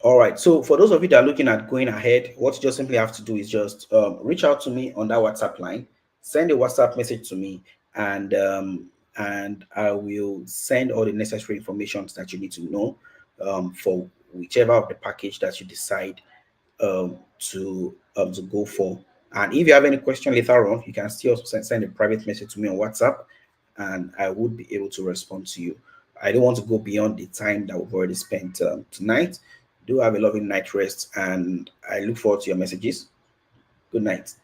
All right. So for those of you that are looking at going ahead, what you just simply have to do is just reach out to me on that WhatsApp line, send a WhatsApp message to me, and I will send all the necessary information that you need to know for whichever of the package that you decide to go for. And if you have any question later on, you can still also send a private message to me on WhatsApp, and I would be able to respond to you. I don't want to go beyond the time that we've already spent tonight. Do have a loving night rest, and I look forward to your messages. Good night.